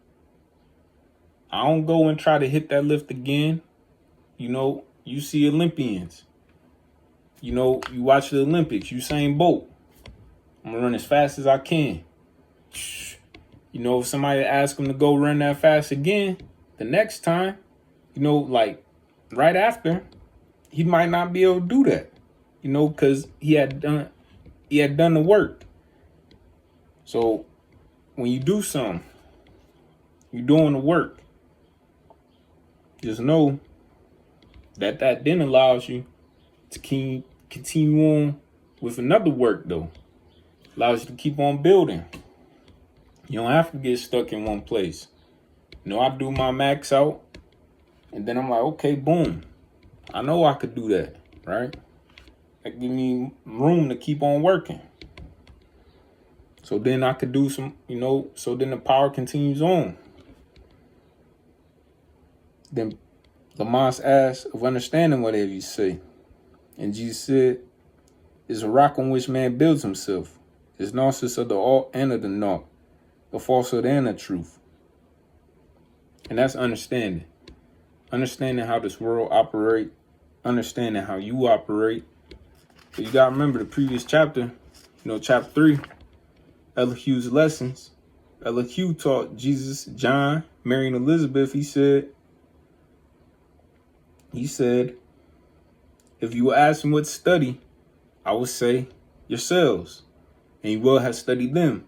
A: I don't go and try to hit that lift again. You see Olympians. You watch the Olympics. Usain Bolt. I'm going to run as fast as I can. If somebody asks him to go run that fast again, the next time, like right after, he might not be able to do that, because he had done the work. So when you do something, you're doing the work. just know that then allows you to continue on with another work, though. Allows you to keep on building. You don't have to get stuck in one place. I do my max out, and then I'm like, okay, boom. I know I could do that, right? That give me room to keep on working. So then I could do some, so then the power continues on. Then Lamaas asked of understanding whatever you say. And Jesus said, is a rock on which man builds himself. It's gnosis of the all and of the naught, the falsehood and the truth. And that's understanding. Understanding how this world operates, understanding how you operate. So you gotta remember the previous chapter, chapter 3, Elihu's lessons. Elihu taught Jesus, John, Mary, and Elizabeth. He said, if you ask him what to study, I would say yourselves, and you will have studied them.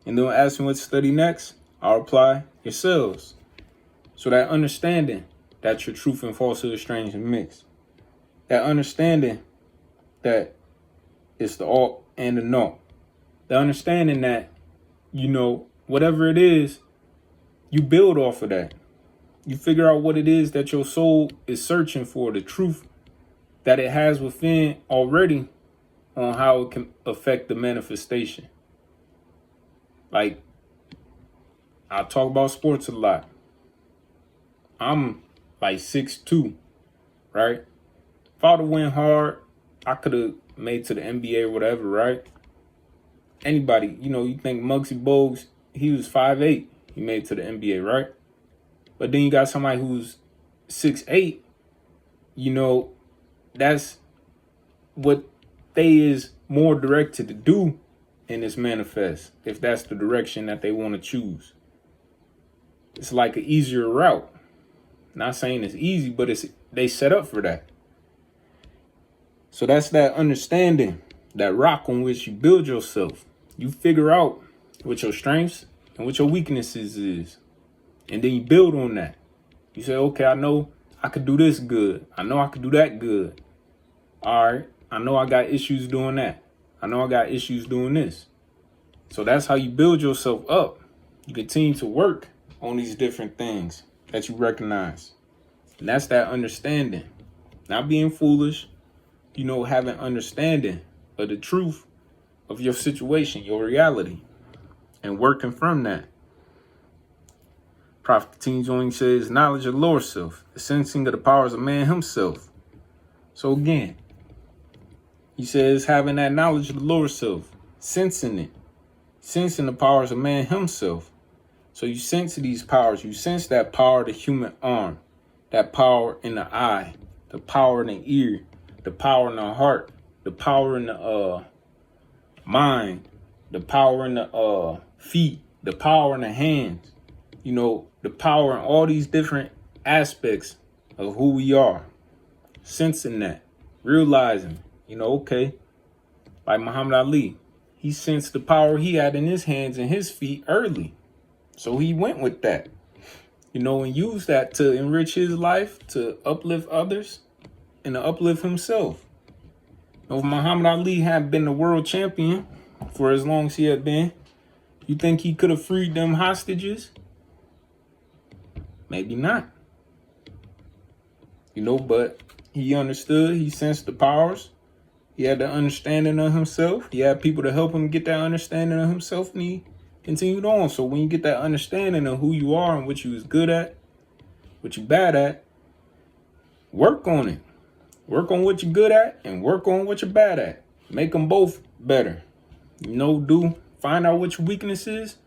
A: And then ask him what to study next, I'll reply yourselves. So that understanding that your truth and falsehood are strange and mixed. That understanding that it's the all and the naught. The understanding that, whatever it is, you build off of that. You figure out what it is that your soul is searching for, the truth that it has within already on how it can affect the manifestation. Like, I talk about sports a lot. I'm like 6'2", right? If I would have went hard, I could have made to the NBA or whatever, right? Anybody, you think Muggsy Bogues, he was 5'8", he made to the NBA, right? But then you got somebody who's 6'8", that's what they is more directed to do in this manifest, if that's the direction that they want to choose. It's like an easier route. Not saying it's easy, but they set up for that. So that's that understanding, that rock on which you build yourself. You figure out what your strengths and what your weaknesses is. And then you build on that. You say, okay, I know I could do this good. I know I could do that good. All right, I know I got issues doing that. I know I got issues doing this. So that's how you build yourself up. You continue to work on these different things that you recognize. And that's that understanding. Not being foolish, having understanding of the truth of your situation, your reality, and working from that. Prophet continues on, he says, knowledge of the Lord self, the sensing of the powers of man himself. So again, he says having that knowledge of the Lord self, sensing it, sensing the powers of man himself. So you sense these powers, you sense that power of the human arm, that power in the eye, the power in the ear, the power in the heart, the power in the mind, the power in the feet, the power in the hands, the power in all these different aspects of who we are. Sensing that, realizing, okay, like Muhammad Ali, he sensed the power he had in his hands and his feet early. So he went with that, and used that to enrich his life, to uplift others, and to uplift himself. If Muhammad Ali had been the world champion for as long as he had been, you think he could have freed them hostages? Maybe not. But he understood, he sensed the powers. He had the understanding of himself. He had people to help him get that understanding of himself, and he continued on. So when you get that understanding of who you are and what you was good at, what you bad at, work on it. Work on what you're good at and work on what you're bad at. Make them both better. Find out what your weakness is.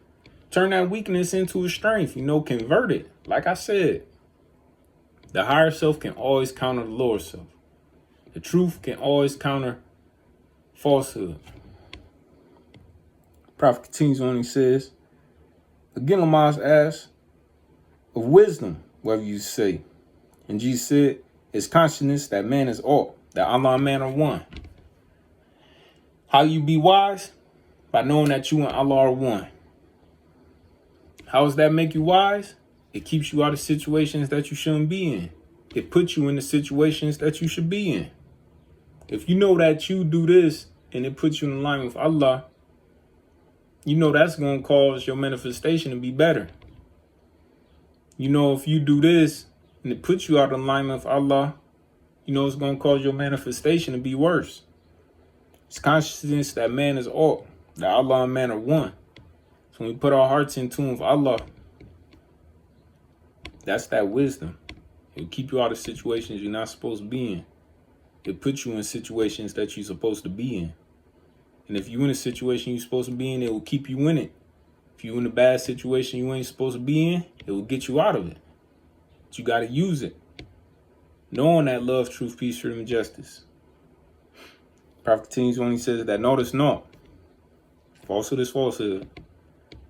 A: Turn that weakness into a strength. Convert it. Like I said, the higher self can always counter the lower self. The truth can always counter falsehood. Prophet continues on, he says, again, Lamaas asks, of wisdom, whatever you say. And Jesus said, it's consciousness that man is all, that Allah and man are one. How you be wise? By knowing that you and Allah are one. How does that make you wise? It keeps you out of situations that you shouldn't be in. It puts you in the situations that you should be in. If you know that you do this and it puts you in line with Allah, you know that's going to cause your manifestation to be better. You know, if you do this and it puts you out of alignment with Allah, you know it's going to cause your manifestation to be worse. It's consciousness that man is all, that Allah and man are one. So when we put our hearts in tune with Allah, that's that wisdom. It'll keep you out of situations you're not supposed to be in. It puts you in situations that you're supposed to be in. And if you're in a situation you're supposed to be in, it will keep you in it. If you're in a bad situation you ain't supposed to be in, it will get you out of it. But you got to use it. Knowing that love, truth, peace, freedom, and justice. Prophet continues when he says that notice not. Falsehood is falsehood.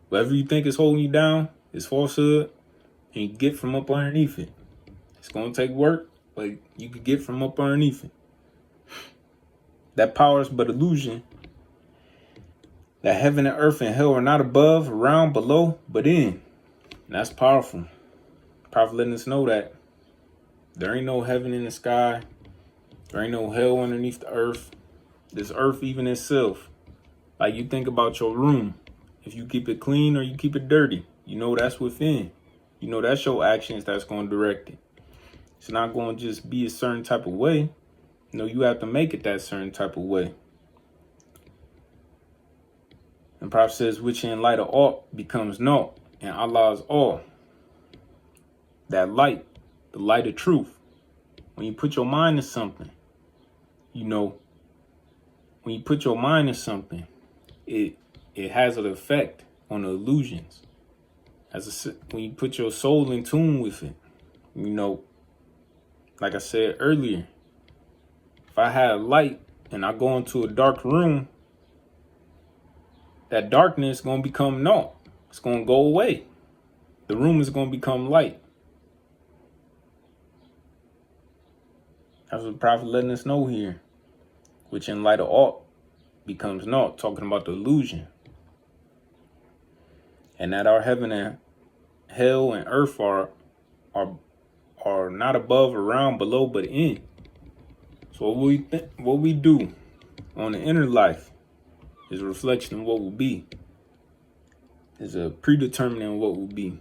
A: Whatever you think is holding you down is falsehood. And you get from up underneath it. It's going to take work, but you could get from up underneath it. That power is but illusion. That heaven and earth and hell are not above, around, below, but in. And that's powerful. Prophet letting us know that there ain't no heaven in the sky. There ain't no hell underneath the earth. This earth even itself. Like you think about your room. If you keep it clean or you keep it dirty, you know that's within. You know that's your actions that's going to direct it. It's not going to just be a certain type of way. You know, you have to make it that certain type of way. And Prophet says, which in light of all becomes naught, and Allah is all. That light, the light of truth. When you put your mind to something, you know, when you put your mind to something, it has an effect on the illusions. When you put your soul in tune with it, you know, like I said earlier, if I have light and I go into a dark room, that darkness is going to become naught. It's going to go away. The room is going to become light. That's what the Prophet letting us know here. Which in light of all becomes naught. Talking about the illusion. And that our heaven and hell and earth are not above, around, below, but in. So what we do on the inner life is a reflection of what will be. Is a predeterminant of what will be.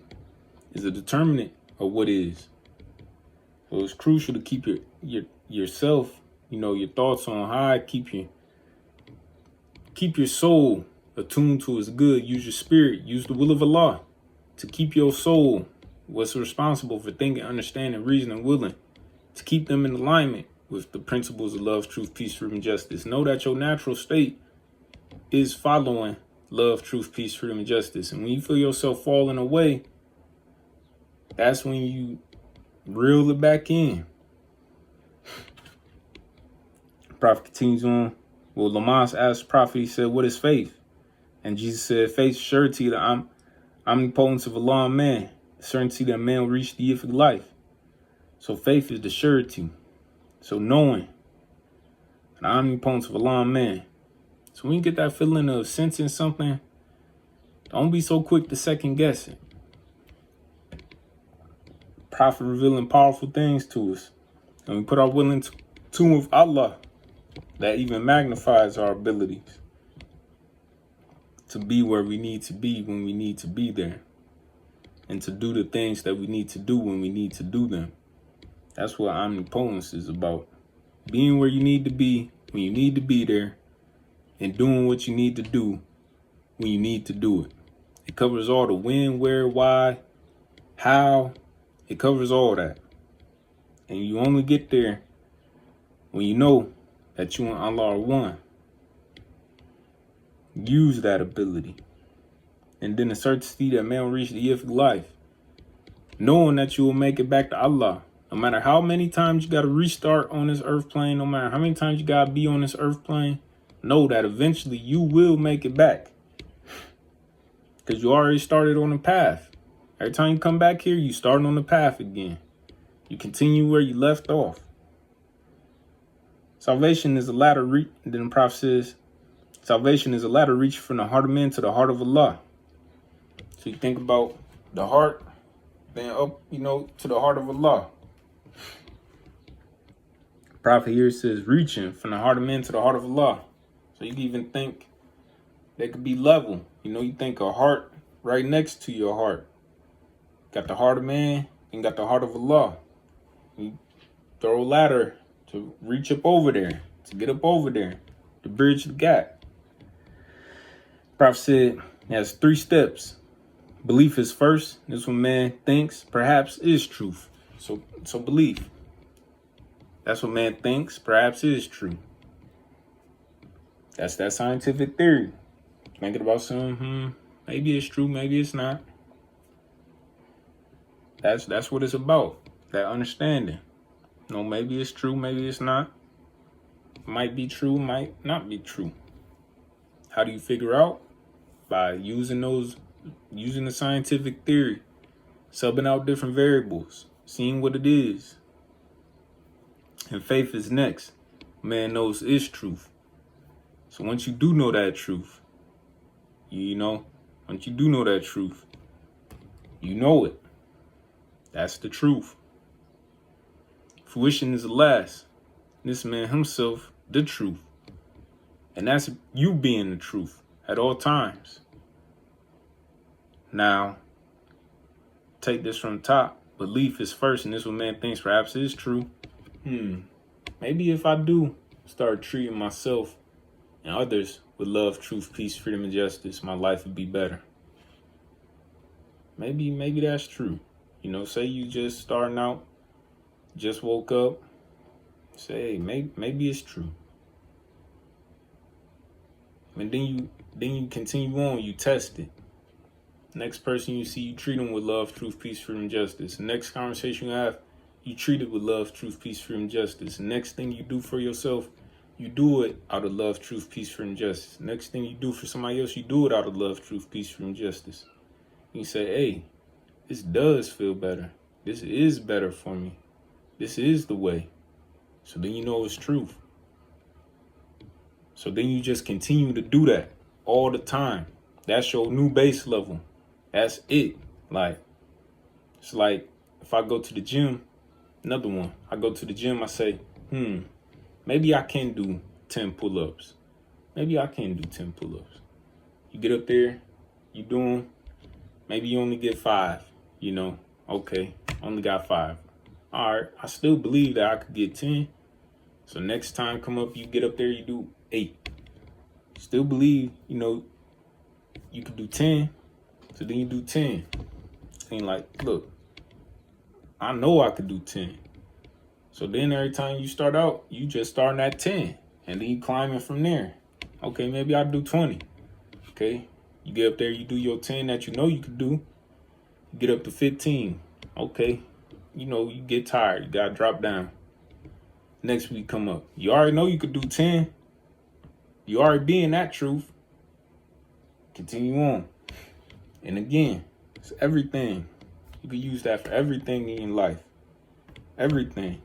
A: Is a determinant of what is. So it's crucial to keep yourself, you know, your thoughts on high. Keep your soul attuned to its good. Use your spirit. Use the will of Allah to keep your soul what's responsible for thinking, understanding, reasoning, willing, to keep them in alignment with the principles of love, truth, peace, freedom, and justice. Know that your natural state is following love, truth, peace, freedom, and justice. And when you feel yourself falling away, that's when you reel it back in. Prophet continues on. Well, Lamaas asked the Prophet, he said, what is faith? And Jesus said, faith is surety that omnipotence of Allah and man, certainty that man will reach the if of life. So faith is the surety. So knowing the omnipotence of Allah and man. So when you get that feeling of sensing something, don't be so quick to second guess it. Prophet revealing powerful things to us. And we put our will in tune with Allah. That even magnifies our abilities to be where we need to be when we need to be there. And to do the things that we need to do when we need to do them. That's what omnipotence is about. Being where you need to be when you need to be there. And doing what you need to do when you need to do it. It covers all the when, where, why, how. It covers all that. And you only get there when you know that you and Allah are one. Use that ability. And then the certainty that man will reach the if of life. Knowing that you will make it back to Allah. No matter how many times you got to restart on this earth plane. No matter how many times you got to be on this earth plane. Know that eventually you will make it back. Because you already started on the path. Every time you come back here, you start on the path again. You continue where you left off. Salvation is a ladder reach. Then the Prophet says, salvation is a ladder reaching from the heart of men to the heart of Allah. So you think about the heart then up, to the heart of Allah. Prophet here says reaching from the heart of man to the heart of Allah. So you can even think they could be level. You think a heart right next to your heart. Got the heart of man and got the heart of Allah. You throw a ladder to reach up over there, to get up over there, to bridge the gap. Prophet said it has 3 steps. Belief is first. This what man thinks perhaps is truth. So belief. That's what man thinks perhaps is true. That's that scientific theory. Thinking about something, maybe it's true, maybe it's not. That's what it's about. That understanding. Maybe it's true, maybe it's not. Might be true, might not be true. How do you figure out? By using the scientific theory, subbing out different variables, seeing what it is. And faith is next. Man knows is truth. So once you do know that truth, once you do know that truth, you know it. That's the truth. Fruition is the last. This man himself, the truth. And that's you being the truth at all times. Now, take this from the top. Belief is first, and this what man thinks perhaps is true. Maybe if I do start treating myself and others with love, truth, peace, freedom, and justice, my life would be better. Maybe that's true. Say you just starting out, just woke up. Say, hey, maybe it's true. And then you continue on, you test it. Next person you see, you treat them with love, truth, peace, freedom, justice. The next conversation you have, you treat it with love, truth, peace, freedom, justice. The next thing you do for yourself, you do it out of love, truth, peace, freedom, justice. Next thing you do for somebody else, you do it out of love, truth, peace, freedom, justice. You say, hey, this does feel better. This is better for me. This is the way. So then you know it's truth. So then you just continue to do that all the time. That's your new base level. That's it. It's like if I go to the gym, another one. I go to the gym, I say, maybe I can do 10 pull-ups. Maybe I can do 10 pull-ups. You get up there, you do them. Maybe you only get 5, Okay, only got 5. All right, I still believe that I could get 10. So next time come up, you get up there, you do 8. Still believe, you could do 10. So then you do 10. And look, I know I could do 10. So then every time you start out, you just starting at 10. And then you climbing from there. Okay, maybe I'll do 20. Okay, you get up there, you do your 10 that you know you could do. You get up to 15. Okay, you get tired. You got to drop down. Next week come up. You already know you could do 10. You already be in that truth. Continue on. And again, it's everything. You can use that for everything in life. Everything.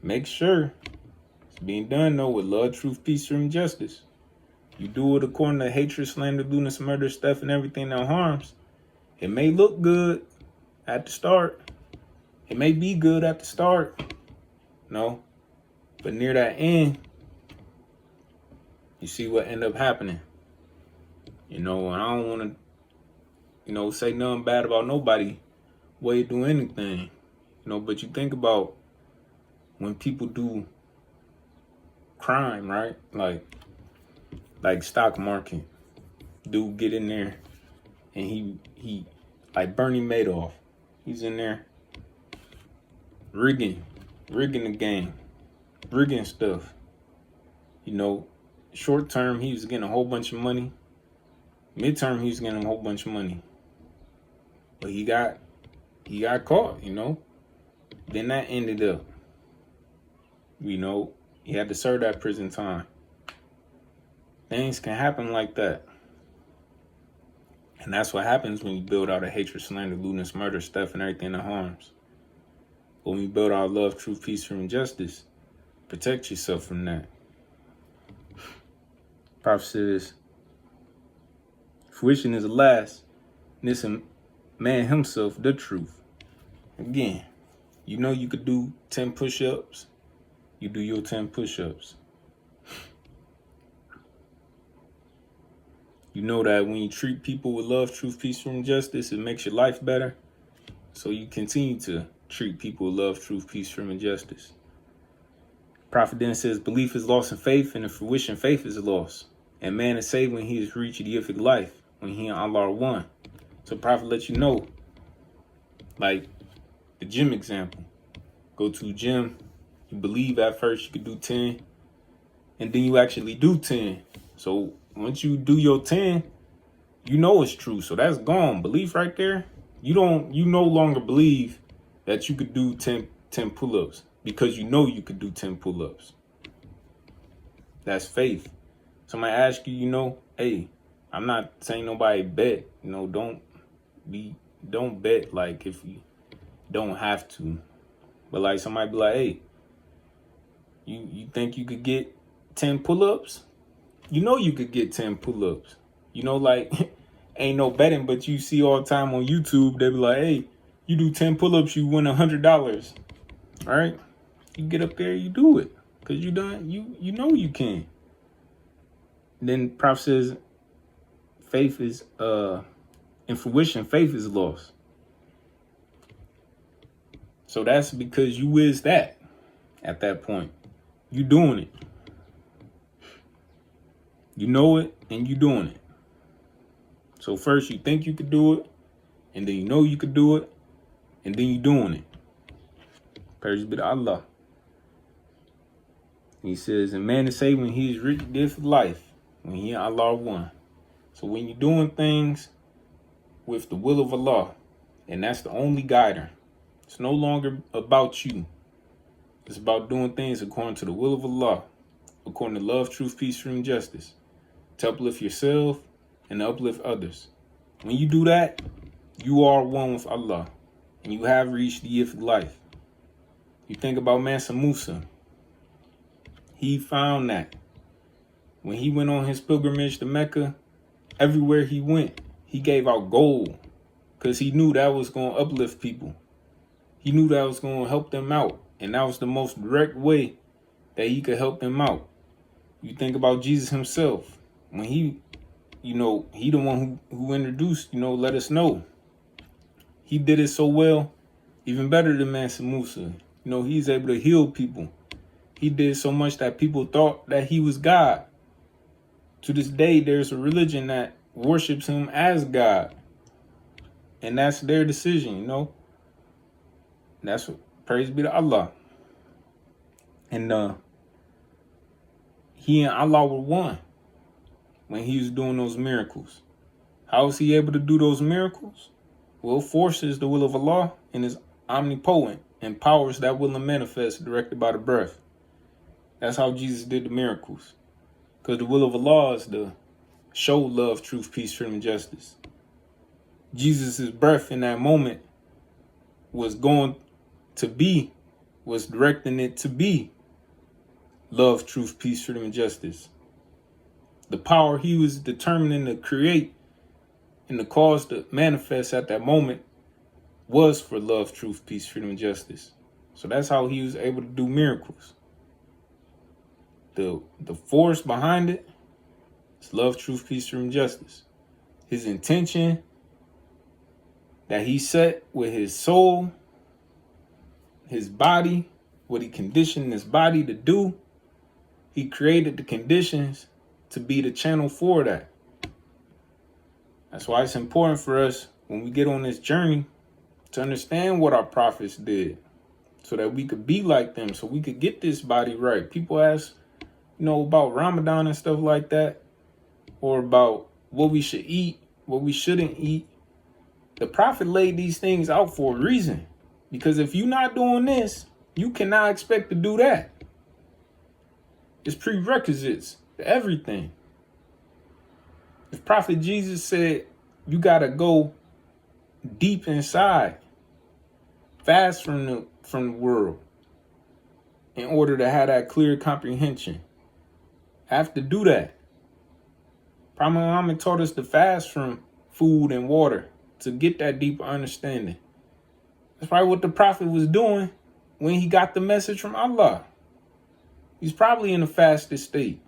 A: Make sure it's being done, though, with love, truth, peace, and justice. You do it according to hatred, slander, lewdness, murder, stuff, and everything that harms. It may look good at the start. It may be good at the start. No. But near that end, you see what end up happening. And I don't want to, say nothing bad about nobody way to do anything. But you think about when people do crime, right? Like stock market. Dude get in there and he like Bernie Madoff. He's in there rigging the game, rigging stuff. Short term, he was getting a whole bunch of money. Midterm, he was getting a whole bunch of money. But he got caught, Then that ended up, he had to serve that prison time. Things can happen like that. And that's what happens when you build out a hatred, slander, lewdness, murder, stuff, and everything that harms. But when you build out love, truth, peace, freedom, and justice, protect yourself from that. Prophet says, fruition is the last. This man himself, the truth. Again, you know you could do 10 push-ups. You do your 10 push-ups. You know that when you treat people with love, truth, peace, freedom, and justice, it makes your life better. So you continue to treat people with love, truth, peace, freedom, and justice. Prophet then says, belief is lost in faith, and in fruition, faith is lost. And man is saved when he has reached the yific life, when he and Allah are one. So Prophet lets you know, like the gym example. Go to a gym, you believe at first you could do 10, and then you actually do 10. So once you do your 10, you know it's true. So that's gone. Belief right there. You no longer believe that you could do 10 pull-ups because you know you could do 10 pull-ups. That's faith. Somebody ask you, hey, I'm not saying nobody bet, don't bet like if you don't have to. But like somebody be like, hey, you think you could get 10 pull-ups? You know you could get 10 pull-ups. Like ain't no betting, but you see all the time on YouTube, they be like, hey, you do 10 pull-ups, you win $100. All right? You get up there, you do it. Because you know you can. Then Prophet says, faith is, in fruition, faith is lost. So that's because you is that at that point. You doing it. You know it and you doing it. So first you think you could do it, and then you know you could do it, and then you doing it. Praise be to Allah. He says, and man is saved when he is reached this life, when he and Allah are one. So when you're doing things with the will of Allah, and that's the only guider, it's no longer about you. It's about doing things according to the will of Allah, according to love, truth, peace, freedom, and justice, to uplift yourself and to uplift others. When you do that, you are one with Allah, and you have reached the yific life. You think about Mansa Musa. He found that when he went on his pilgrimage to Mecca, everywhere he went, he gave out gold because he knew that was going to uplift people. He knew that was going to help them out. And that was the most direct way that he could help them out. You think about Jesus himself. When he the one who introduced, let us know. He did it so well, even better than Mansa Musa. He's able to heal people. He did so much that people thought that he was God. To this day, there's a religion that worships him as God. And that's their decision, That's what, praise be to Allah. And he and Allah were one when he was doing those miracles. How was he able to do those miracles? Well, force is the will of Allah and is omnipotent and powers that will and manifest directed by the breath. That's how Jesus did the miracles. Because the will of Allah is to show love, truth, peace, freedom, and justice. Jesus' breath in that moment was directing it to be love, truth, peace, freedom, and justice. The power he was determining to create and the cause to manifest at that moment was for love, truth, peace, freedom, and justice. So that's how he was able to do miracles. The force behind it is love, truth, peace, freedom, and justice. His intention that he set with his soul, his body, what he conditioned his body to do, he created the conditions to be the channel for that. That's why it's important for us when we get on this journey to understand what our prophets did so that we could be like them, so we could get this body right. People ask, about Ramadan and stuff like that, or about what we should eat, what we shouldn't eat. The prophet laid these things out for a reason, because if you're not doing this, you cannot expect to do that. It's prerequisites to everything. If Prophet Jesus said you got to go deep inside, fast from the world, in order to have that clear comprehension, have to do that. Prophet Muhammad taught us to fast from food and water to get that deeper understanding. That's probably what the prophet was doing when he got the message from Allah. He's probably in a fasted state.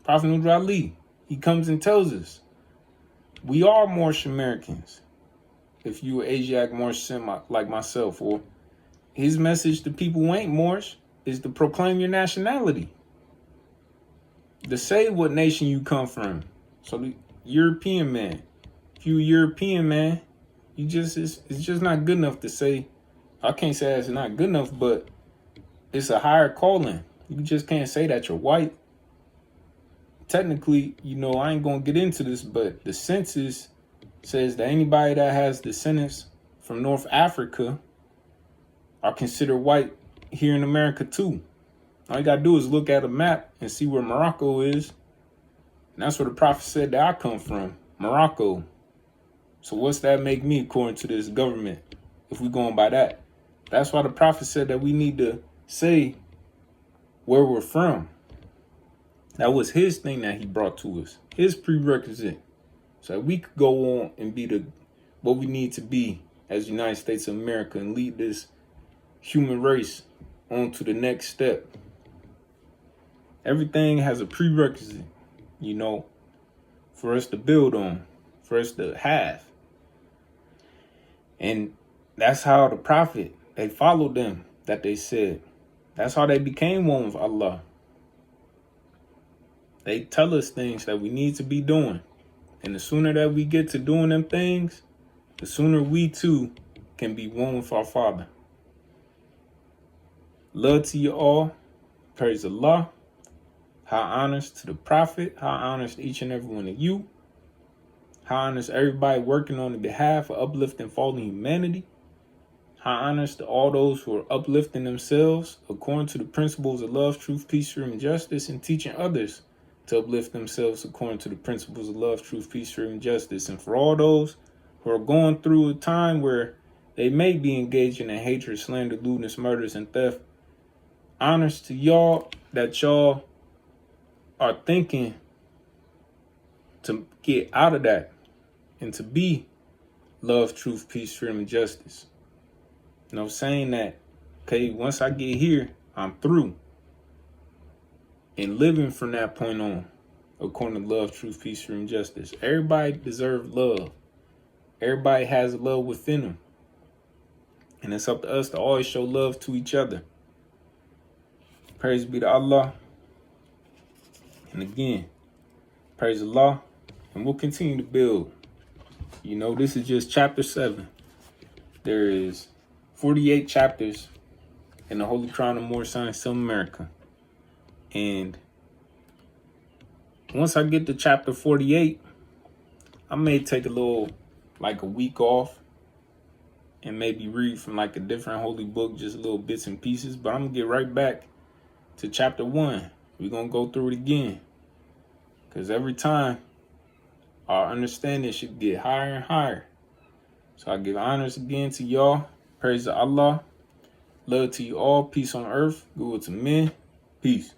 A: Prophet Nur Ali, he comes and tells us, we are Moorish Americans. If you were Asiatic Moorish like myself, or his message to people who ain't Moorish is to proclaim your nationality. To say what nation you come from. So the European man, if you a European man, it's just not good enough to say, I can't say it's not good enough, but it's a higher calling. You just can't say that you're white. Technically, I ain't gonna get into this, but the census says that anybody that has descendants from North Africa are considered white here in America too. All you gotta do is look at a map and see where Morocco is. And that's where the prophet said that I come from, Morocco. So what's that make me according to this government, if we're going by that? That's why the prophet said that we need to say where we're from. That was his thing that he brought to us, his prerequisite. So that we could go on and be what we need to be as the United States of America and lead this human race on to the next step. Everything has a prerequisite, for us to build on, for us to have. And that's how the prophet, they followed them, that they said. That's how they became one with Allah. They tell us things that we need to be doing. And the sooner that we get to doing them things, the sooner we too can be one with our Father. Love to you all. Praise Allah. High honors to the prophet. High honors to each and every one of you. High honors to everybody working on the behalf of uplifting fallen humanity. High honors to all those who are uplifting themselves according to the principles of love, truth, peace, freedom, and justice, and teaching others to uplift themselves according to the principles of love, truth, peace, freedom, and justice. And for all those who are going through a time where they may be engaging in hatred, slander, lewdness, murders, and theft, honors to y'all that y'all are thinking to get out of that and to be love, truth, peace, freedom, and justice. Saying that, okay, once I get here, I'm through. And living from that point on, according to love, truth, peace, freedom, and justice. Everybody deserves love. Everybody has love within them. And it's up to us to always show love to each other. Praise be to Allah. And again, praise Allah. And we'll continue to build. This is just chapter 7. There is 48 chapters in the Holy Quran of Moorish Science of America. And once I get to chapter 48, I may take a week off and maybe read from a different holy book, just little bits and pieces. But I'm going to get right back to chapter 1. We're going to go through it again. Because every time, our understanding should get higher and higher. So I give honors again to y'all. Praise to Allah. Love to you all. Peace on earth. Good to men. Peace.